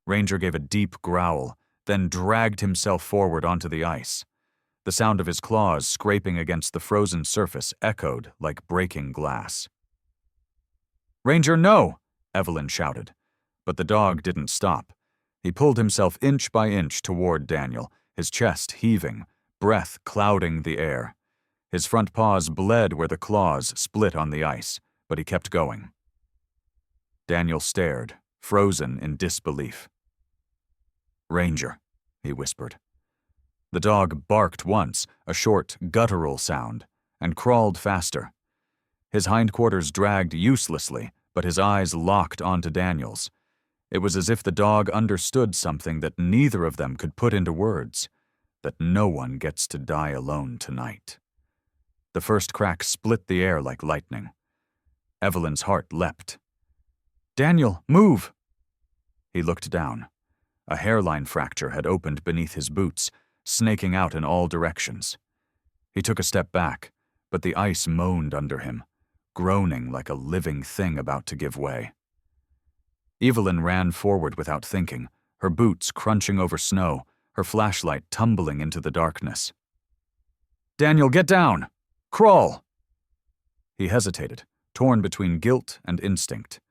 Ranger gave a deep growl, then dragged himself forward onto the ice. The sound of his claws scraping against the frozen surface echoed like breaking glass. "Ranger, no!" Evelyn shouted. But the dog didn't stop. He pulled himself inch by inch toward Daniel, his chest heaving, breath clouding the air. His front paws bled where the claws split on the ice, but he kept going. Daniel stared, frozen in disbelief. "Ranger," he whispered. The dog barked once, a short, guttural sound, and crawled faster. His hindquarters dragged uselessly, but his eyes locked onto Daniel's. It was as if the dog understood something that neither of them could put into words, that no one gets to die alone tonight. The first crack split the air like lightning. Evelyn's heart leapt. "Daniel, move!" He looked down. A hairline fracture had opened beneath his boots, snaking out in all directions. He took a step back, but the ice moaned under him, groaning like a living thing about to give way. Evelyn ran forward without thinking, her boots crunching over snow, her flashlight tumbling into the darkness. "Daniel, get down! Crawl!" He hesitated, torn between guilt and instinct.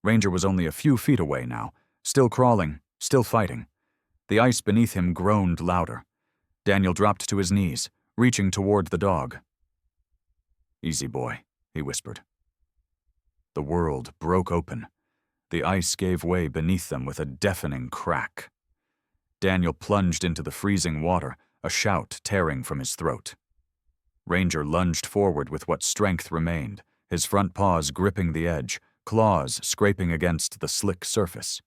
Ranger was only a few feet away now, still crawling, still fighting. The ice beneath him groaned louder. Daniel dropped to his knees, reaching toward the dog. "Easy, boy," he whispered. The world broke open. The ice gave way beneath them with a deafening crack. Daniel plunged into the freezing water, a shout tearing from his throat. Ranger lunged forward with what strength remained, his front paws gripping the edge, claws scraping against the slick surface.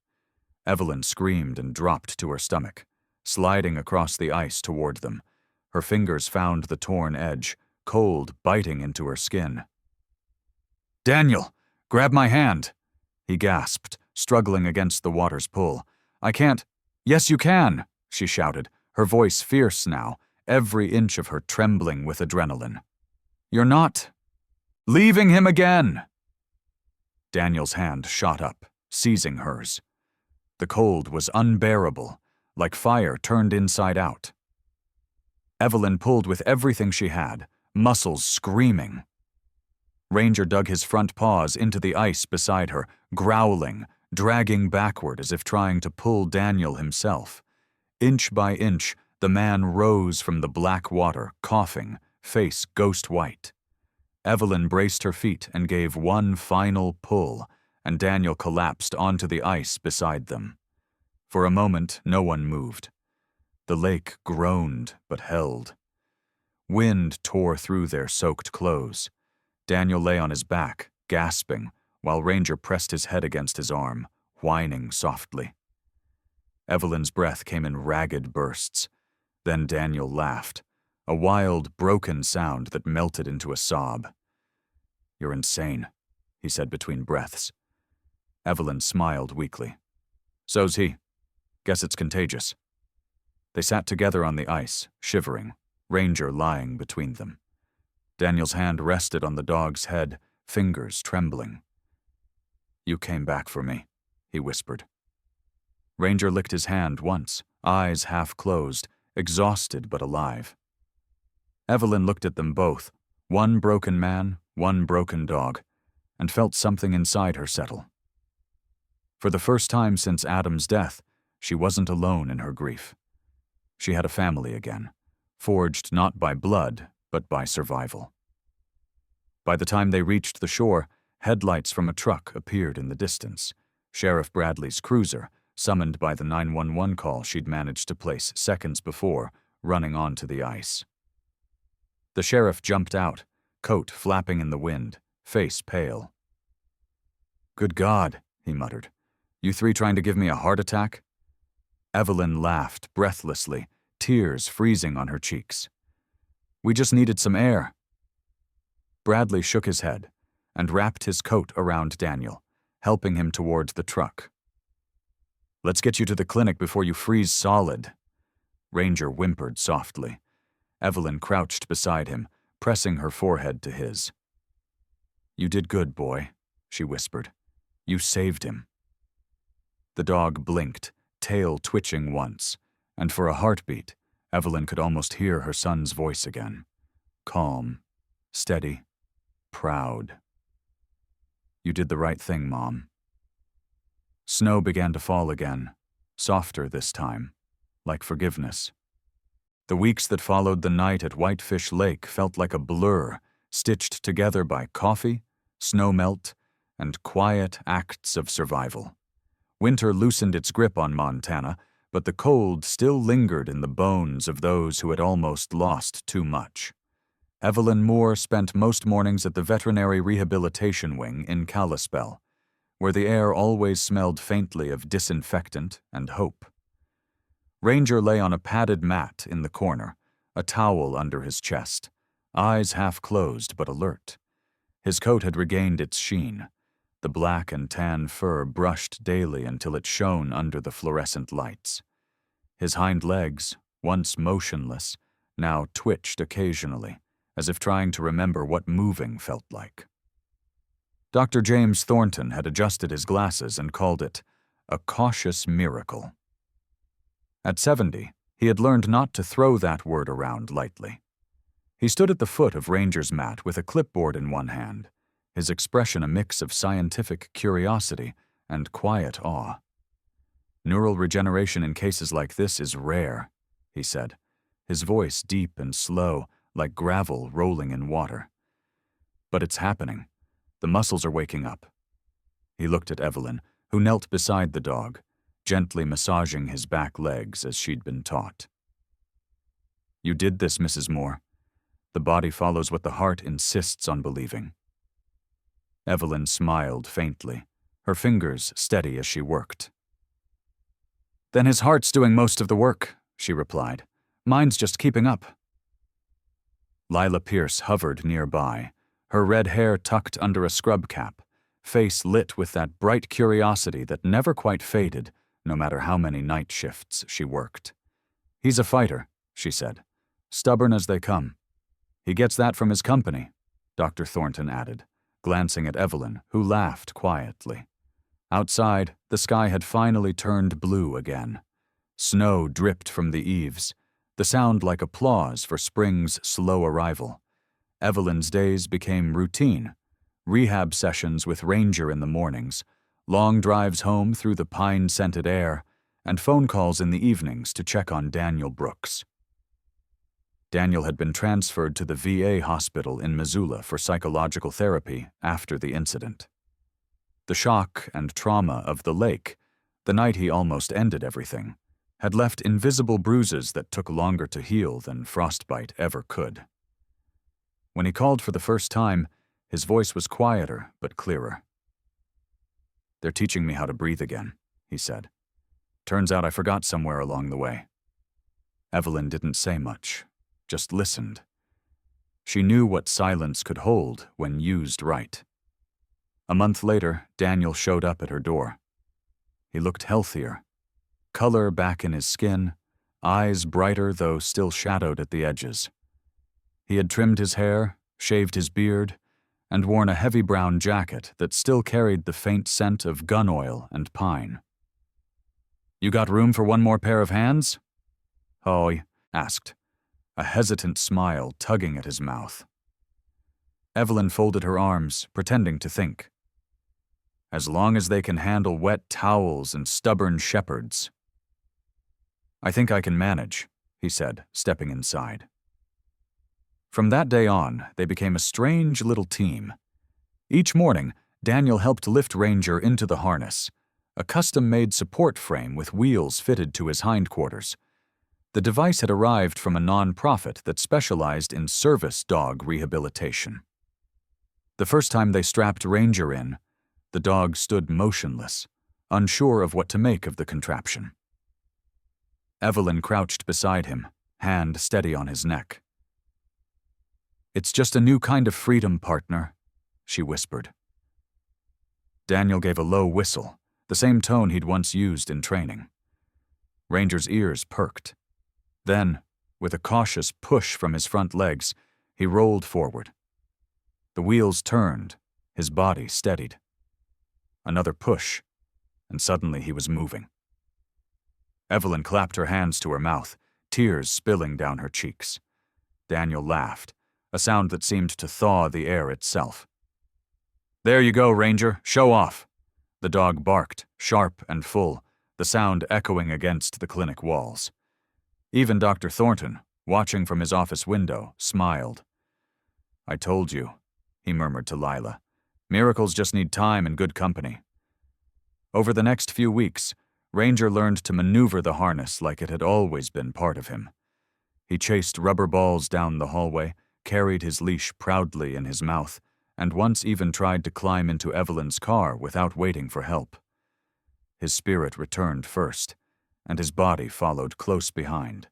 Evelyn screamed and dropped to her stomach, sliding across the ice toward them. Her fingers found the torn edge, cold biting into her skin. "Daniel, grab my hand," he gasped, struggling against the water's pull. "I can't—" "Yes, you can," she shouted, her voice fierce now, every inch of her trembling with adrenaline. "You're not leaving him again!" Daniel's hand shot up, seizing hers. The cold was unbearable, like fire turned inside out. Evelyn pulled with everything she had, muscles screaming. Ranger dug his front paws into the ice beside her, growling, dragging backward as if trying to pull Daniel himself. Inch by inch, the man rose from the black water, coughing, face ghost white. Evelyn braced her feet and gave one final pull, and Daniel collapsed onto the ice beside them. For a moment, no one moved. The lake groaned but held. Wind tore through their soaked clothes. Daniel lay on his back, gasping, while Ranger pressed his head against his arm, whining softly. Evelyn's breath came in ragged bursts. Then Daniel laughed, a wild, broken sound that melted into a sob. "You're insane," he said between breaths. Evelyn smiled weakly. "So's he. Guess it's contagious." They sat together on the ice, shivering, Ranger lying between them. Daniel's hand rested on the dog's head, fingers trembling. "You came back for me," he whispered. Ranger licked his hand once, eyes half closed, exhausted but alive. Evelyn looked at them both, one broken man, one broken dog, and felt something inside her settle. For the first time since Adam's death, she wasn't alone in her grief. She had a family again, forged not by blood, but by survival. By the time they reached the shore, headlights from a truck appeared in the distance. Sheriff Bradley's cruiser, summoned by the 911 call she'd managed to place seconds before, running onto the ice. The sheriff jumped out, coat flapping in the wind, face pale. "Good God," he muttered. "You three trying to give me a heart attack?" Evelyn laughed breathlessly, tears freezing on her cheeks. "We just needed some air." Bradley shook his head and wrapped his coat around Daniel, helping him toward the truck. "Let's get you to the clinic before you freeze solid." Ranger whimpered softly. Evelyn crouched beside him, pressing her forehead to his. "You did good, boy," she whispered. "You saved him." The dog blinked, tail twitching once, and for a heartbeat, Evelyn could almost hear her son's voice again. Calm, steady, proud. "You did the right thing, Mom." Snow began to fall again, softer this time, like forgiveness. The weeks that followed the night at Whitefish Lake felt like a blur, stitched together by coffee, snowmelt, and quiet acts of survival. Winter loosened its grip on Montana, but the cold still lingered in the bones of those who had almost lost too much. Evelyn Moore spent most mornings at the Veterinary Rehabilitation Wing in Kalispell, where the air always smelled faintly of disinfectant and hope. Ranger lay on a padded mat in the corner, a towel under his chest, eyes half closed but alert. His coat had regained its sheen. The black and tan fur brushed daily until it shone under the fluorescent lights. His hind legs, once motionless, now twitched occasionally, as if trying to remember what moving felt like. Dr. James Thornton had adjusted his glasses and called it a cautious miracle. At 70, he had learned not to throw that word around lightly. He stood at the foot of Ranger's mat with a clipboard in one hand, his expression a mix of scientific curiosity and quiet awe. "Neural regeneration in cases like this is rare," he said, his voice deep and slow, like gravel rolling in water. "But it's happening. The muscles are waking up, He looked at Evelyn, who knelt beside the dog, gently massaging his back legs as she'd been taught. "You did this, Mrs. Moore. The body follows what the heart insists on believing." Evelyn smiled faintly, her fingers steady as she worked. "Then his heart's doing most of the work," she replied. "Mine's just keeping up." Lila Pierce hovered nearby, her red hair tucked under a scrub cap, face lit with that bright curiosity that never quite faded, no matter how many night shifts she worked. "He's a fighter," she said. "Stubborn as they come. He gets that from his company," Dr. Thornton added, glancing at Evelyn, who laughed quietly. Outside, the sky had finally turned blue again. Snow dripped from the eaves, the sound like applause for spring's slow arrival. Evelyn's days became routine: rehab sessions with Ranger in the mornings, long drives home through the pine-scented air, and phone calls in the evenings to check on Daniel Brooks. Daniel had been transferred to the VA hospital in Missoula for psychological therapy after the incident. The shock and trauma of the lake, the night he almost ended everything, had left invisible bruises that took longer to heal than frostbite ever could. When he called for the first time, his voice was quieter but clearer. "They're teaching me how to breathe again," he said. "Turns out I forgot somewhere along the way." Evelyn didn't say much, just listened. She knew what silence could hold when used right. A month later, Daniel showed up at her door. He looked healthier, color back in his skin, eyes brighter though still shadowed at the edges. He had trimmed his hair, shaved his beard, and worn a heavy brown jacket that still carried the faint scent of gun oil and pine. "You got room for one more pair of hands?" Hoy asked, a hesitant smile tugging at his mouth. Evelyn folded her arms, pretending to think. "As long as they can handle wet towels and stubborn shepherds." "I think I can manage," he said, stepping inside. From that day on, they became a strange little team. Each morning, Daniel helped lift Ranger into the harness, a custom-made support frame with wheels fitted to his hindquarters. The device had arrived from a non-profit that specialized in service dog rehabilitation. The first time they strapped Ranger in, the dog stood motionless, unsure of what to make of the contraption. Evelyn crouched beside him, hand steady on his neck. "It's just a new kind of freedom, partner," she whispered. Daniel gave a low whistle, the same tone he'd once used in training. Ranger's ears perked. Then, with a cautious push from his front legs, he rolled forward. The wheels turned, his body steadied. Another push, and suddenly he was moving. Evelyn clapped her hands to her mouth, tears spilling down her cheeks. Daniel laughed, a sound that seemed to thaw the air itself. "There you go, Ranger, show off." The dog barked, sharp and full, the sound echoing against the clinic walls. Even Dr. Thornton, watching from his office window, smiled. "I told you," he murmured to Lila. "Miracles just need time and good company." Over the next few weeks, Ranger learned to maneuver the harness like it had always been part of him. He chased rubber balls down the hallway, carried his leash proudly in his mouth, and once even tried to climb into Evelyn's car without waiting for help. His spirit returned first, and his body followed close behind.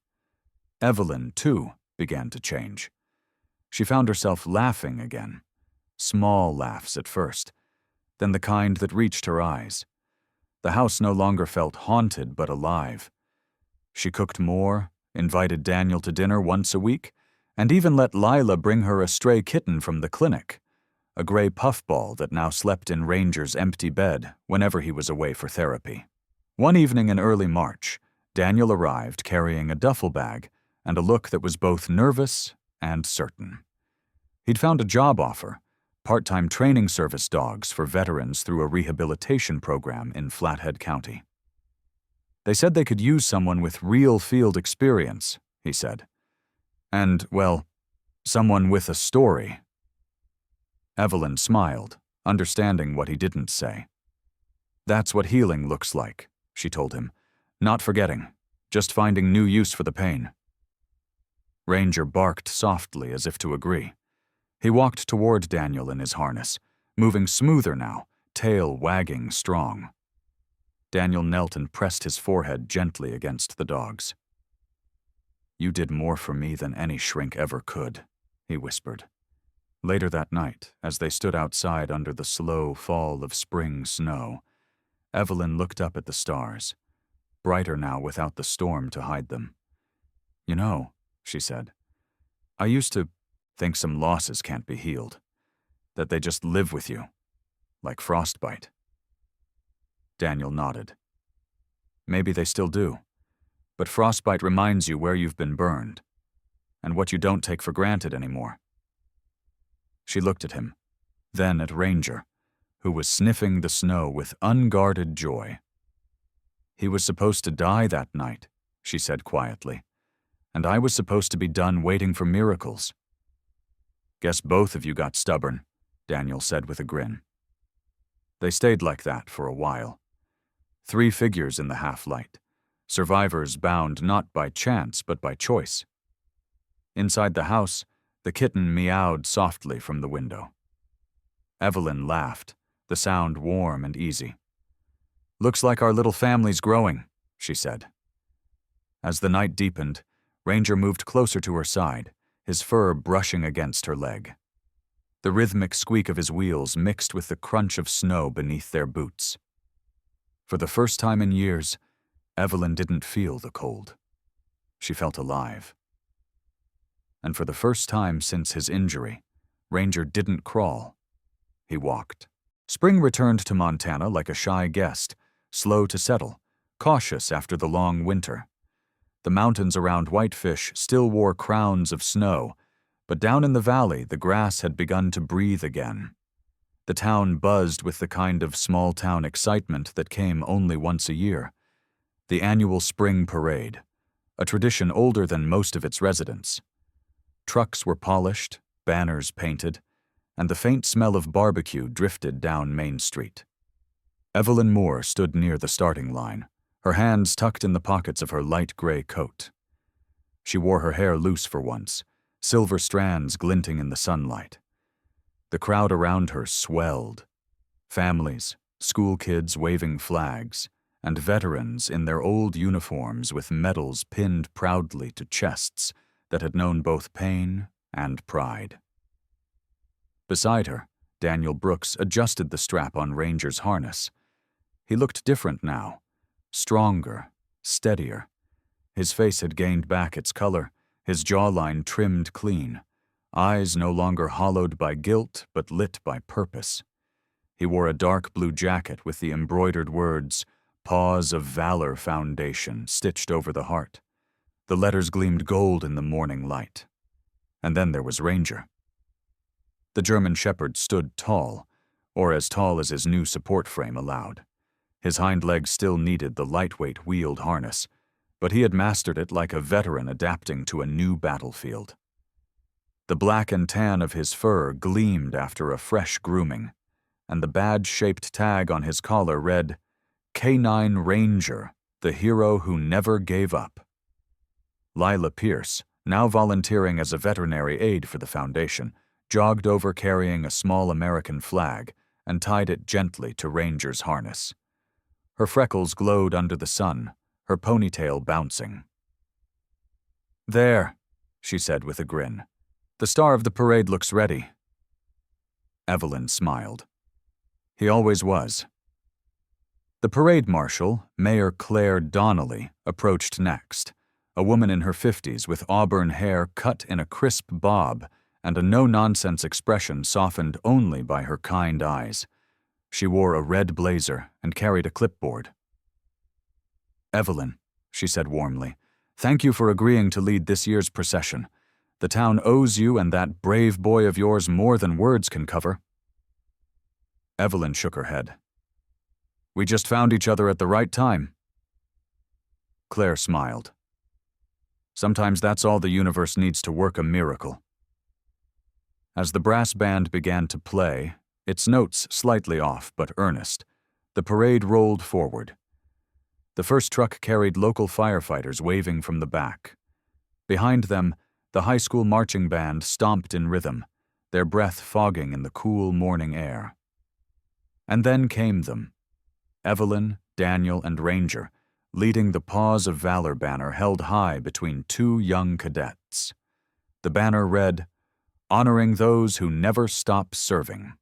Evelyn, too, began to change. She found herself laughing again. Small laughs at first, then the kind that reached her eyes. The house no longer felt haunted but alive. She cooked more, invited Daniel to dinner once a week, and even let Lila bring her a stray kitten from the clinic, a gray puffball that now slept in Ranger's empty bed whenever he was away for therapy. One evening in early March, Daniel arrived carrying a duffel bag and a look that was both nervous and certain. He'd found a job offer, part-time training service dogs for veterans through a rehabilitation program in Flathead County. They said they could use someone with real field experience, he said. And, well, someone with a story. Evelyn smiled, understanding what he didn't say. That's what healing looks like, she told him. Not forgetting, just finding new use for the pain. Ranger barked softly as if to agree. He walked toward Daniel in his harness, moving smoother now, tail wagging strong. Daniel knelt and pressed his forehead gently against the dog's. You did more for me than any shrink ever could, he whispered. Later that night, as they stood outside under the slow fall of spring snow, Evelyn looked up at the stars, brighter now without the storm to hide them. You know, she said, I used to think some losses can't be healed, that they just live with you, like frostbite. Daniel nodded. Maybe they still do, but frostbite reminds you where you've been burned, and what you don't take for granted anymore. She looked at him, then at Ranger, who was sniffing the snow with unguarded joy. He was supposed to die that night, she said quietly, and I was supposed to be done waiting for miracles. Guess both of you got stubborn, Daniel said with a grin. They stayed like that for a while. 3 figures in the half-light, survivors bound not by chance but by choice. Inside the house, the kitten meowed softly from the window. Evelyn laughed, the sound warm and easy. Looks like our little family's growing, she said. As the night deepened, Ranger moved closer to her side, his fur brushing against her leg. The rhythmic squeak of his wheels mixed with the crunch of snow beneath their boots. For the first time in years, Evelyn didn't feel the cold. She felt alive. And for the first time since his injury, Ranger didn't crawl. He walked. Spring returned to Montana like a shy guest, slow to settle, cautious after the long winter. The mountains around Whitefish still wore crowns of snow, but down in the valley the grass had begun to breathe again. The town buzzed with the kind of small-town excitement that came only once a year. The annual spring parade, a tradition older than most of its residents. Trucks were polished, banners painted, and the faint smell of barbecue drifted down Main Street. Evelyn Moore stood near the starting line, her hands tucked in the pockets of her light gray coat. She wore her hair loose for once, silver strands glinting in the sunlight. The crowd around her swelled. Families, school kids waving flags, and veterans in their old uniforms with medals pinned proudly to chests that had known both pain and pride. Beside her, Daniel Brooks adjusted the strap on Ranger's harness. He looked different now, stronger, steadier. His face had gained back its color, his jawline trimmed clean, eyes no longer hollowed by guilt but lit by purpose. He wore a dark blue jacket with the embroidered words, Paws of Valor Foundation, stitched over the heart. The letters gleamed gold in the morning light. And then there was Ranger. The German Shepherd stood tall, or as tall as his new support frame allowed. His hind legs still needed the lightweight wheeled harness, but he had mastered it like a veteran adapting to a new battlefield. The black and tan of his fur gleamed after a fresh grooming, and the badge-shaped tag on his collar read, K9 Ranger, the hero who never gave up. Lila Pierce, now volunteering as a veterinary aide for the foundation, jogged over carrying a small American flag and tied it gently to Ranger's harness. Her freckles glowed under the sun, her ponytail bouncing. There, she said with a grin. The star of the parade looks ready. Evelyn smiled. He always was. The parade marshal, Mayor Claire Donnelly, approached next, a woman in her 50s with auburn hair cut in a crisp bob and a no-nonsense expression softened only by her kind eyes. She wore a red blazer and carried a clipboard. Evelyn, she said warmly, thank you for agreeing to lead this year's procession. The town owes you and that brave boy of yours more than words can cover. Evelyn shook her head. We just found each other at the right time. Claire smiled. Sometimes that's all the universe needs to work a miracle. As the brass band began to play, its notes slightly off but earnest, The parade rolled forward. The first truck carried local firefighters waving from the back. Behind them, the high school marching band stomped in rhythm, their breath fogging in the cool morning air. And then came them. Evelyn, Daniel, and Ranger, leading the Paws of Valor banner held high between two young cadets. The banner read, "Honoring those who never stop serving."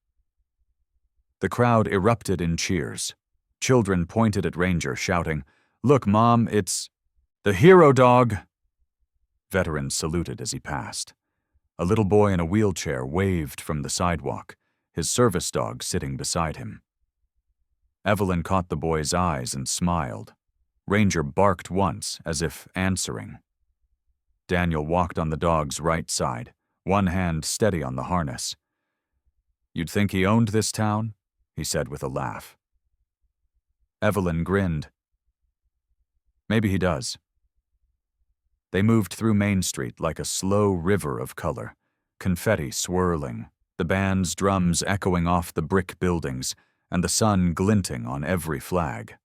The crowd erupted in cheers. Children pointed at Ranger, shouting, "Look, Mom, it's the hero dog!" Veterans saluted as he passed. A little boy in a wheelchair waved from the sidewalk, his service dog sitting beside him. Evelyn caught the boy's eyes and smiled. Ranger barked once, as if answering. Daniel walked on the dog's right side, one hand steady on the harness. "You'd think he owned this town?" he said with a laugh. Evelyn grinned. "Maybe he does." They moved through Main Street like a slow river of color, confetti swirling, the band's drums echoing off the brick buildings, and the sun glinting on every flag.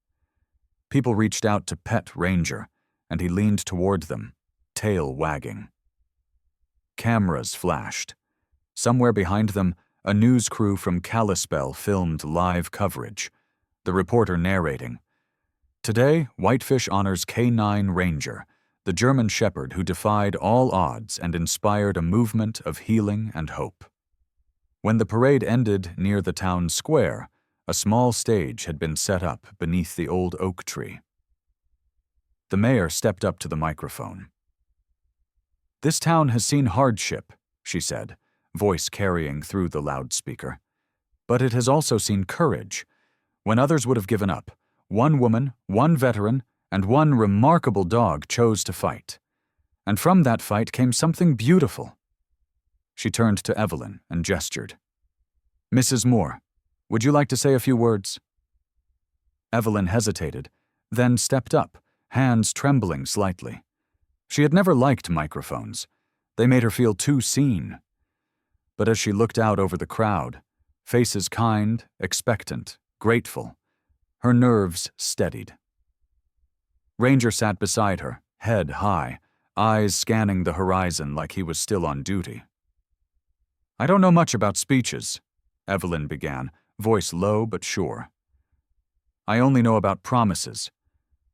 People reached out to pet Ranger, and he leaned toward them, tail wagging. Cameras flashed. Somewhere behind them, a news crew from Kalispell filmed live coverage, the reporter narrating. Today, Whitefish honors K9 Ranger, the German shepherd who defied all odds and inspired a movement of healing and hope. When the parade ended near the town square, a small stage had been set up beneath the old oak tree. The mayor stepped up to the microphone. "This town has seen hardship," she said, voice carrying through the loudspeaker. "But it has also seen courage. When others would have given up, one woman, one veteran, and one remarkable dog chose to fight. And from that fight came something beautiful." She turned to Evelyn and gestured. "Mrs. Moore, would you like to say a few words?" Evelyn hesitated, then stepped up, hands trembling slightly. She had never liked microphones. They made her feel too seen. But as she looked out over the crowd, faces kind, expectant, grateful, her nerves steadied. Ranger sat beside her, head high, eyes scanning the horizon like he was still on duty. "I don't know much about speeches," Evelyn began, voice low but sure. "I only know about promises.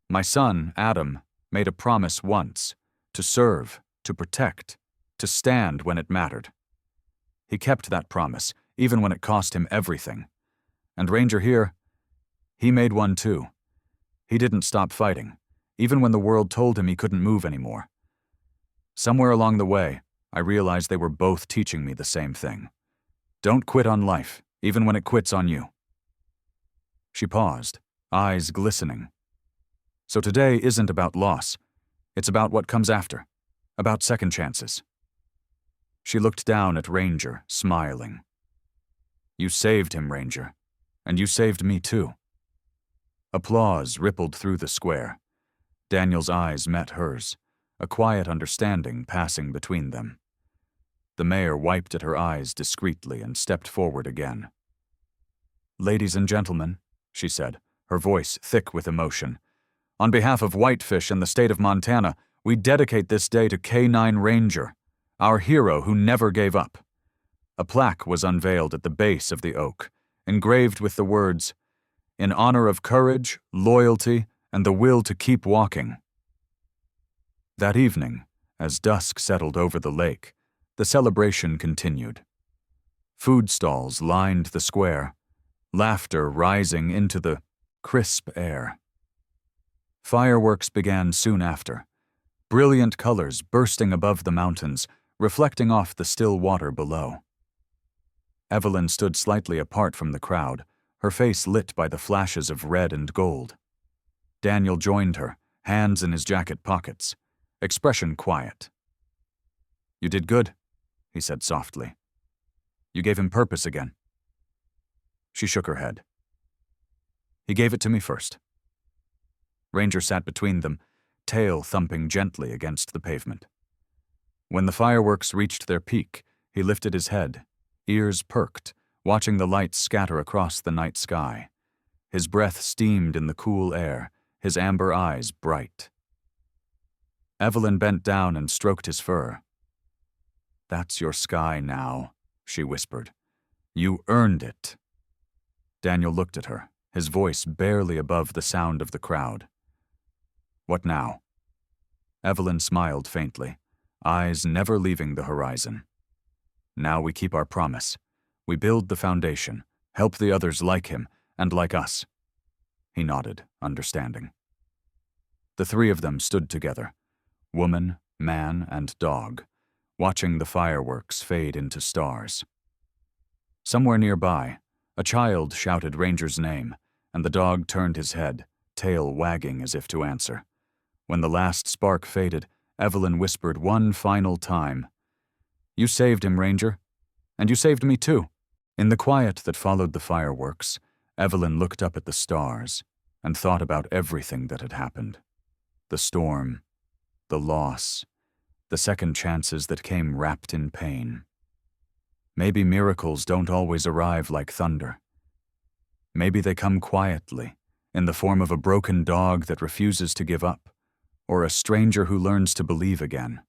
My son, Adam, made a promise once, to serve, to protect, to stand when it mattered. He kept that promise, even when it cost him everything. And Ranger here, he made one too. He didn't stop fighting, even when the world told him he couldn't move anymore. Somewhere along the way, I realized they were both teaching me the same thing. Don't quit on life, even when it quits on you." She paused, eyes glistening. "So today isn't about loss. It's about what comes after, about second chances." She looked down at Ranger, smiling. "You saved him, Ranger, and you saved me too." Applause rippled through the square. Daniel's eyes met hers, a quiet understanding passing between them. The mayor wiped at her eyes discreetly and stepped forward again. "Ladies and gentlemen," she said, her voice thick with emotion, "on behalf of Whitefish and the state of Montana, we dedicate this day to K9 Ranger, our hero who never gave up." A plaque was unveiled at the base of the oak, engraved with the words, "In honor of courage, loyalty, and the will to keep walking." That evening, as dusk settled over the lake, the celebration continued. Food stalls lined the square, laughter rising into the crisp air. Fireworks began soon after, brilliant colors bursting above the mountains, reflecting off the still water below. Evelyn stood slightly apart from the crowd, her face lit by the flashes of red and gold. Daniel joined her, hands in his jacket pockets, expression quiet. "You did good," he said softly. "You gave him purpose again." She shook her head. "He gave it to me first." Ranger sat between them, tail thumping gently against the pavement. When the fireworks reached their peak, he lifted his head, ears perked, watching the lights scatter across the night sky. His breath steamed in the cool air, his amber eyes bright. Evelyn bent down and stroked his fur. "That's your sky now," she whispered. "You earned it." Daniel looked at her, his voice barely above the sound of the crowd. "What now?" Evelyn smiled faintly, eyes never leaving the horizon. "Now we keep our promise. We build the foundation, help the others like him and like us." He nodded, understanding. The three of them stood together, woman, man, and dog, watching the fireworks fade into stars. Somewhere nearby, a child shouted Ranger's name, and the dog turned his head, tail wagging as if to answer. When the last spark faded, Evelyn whispered one final time, "You saved him, Ranger. And you saved me too." In the quiet that followed the fireworks, Evelyn looked up at the stars and thought about everything that had happened. The storm, the loss, the second chances that came wrapped in pain. Maybe miracles don't always arrive like thunder. Maybe they come quietly, in the form of a broken dog that refuses to give up, or a stranger who learns to believe again.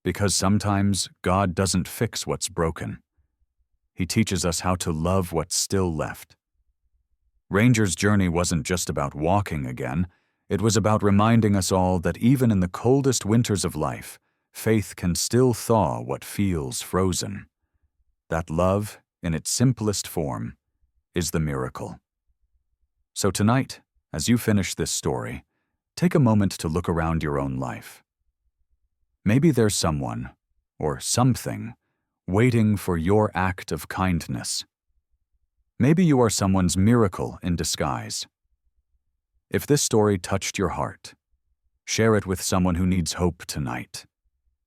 Because sometimes God doesn't fix what's broken. He teaches us how to love what's still left. Ranger's journey wasn't just about walking again, it was about reminding us all that even in the coldest winters of life, faith can still thaw what feels frozen. That love, in its simplest form, is the miracle. So tonight, as you finish this story, take a moment to look around your own life. Maybe there's someone, or something, waiting for your act of kindness. Maybe you are someone's miracle in disguise. If this story touched your heart, share it with someone who needs hope tonight.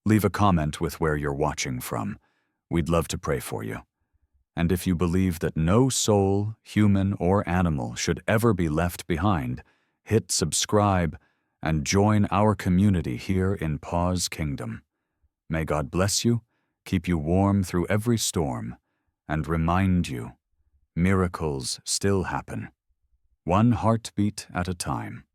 Leave a comment with where you're watching from. We'd love to pray for you. And if you believe that no soul, human or animal, should ever be left behind, hit subscribe and join our community here in Paws Kingdom. May God bless you, keep you warm through every storm, and remind you, miracles still happen, one heartbeat at a time.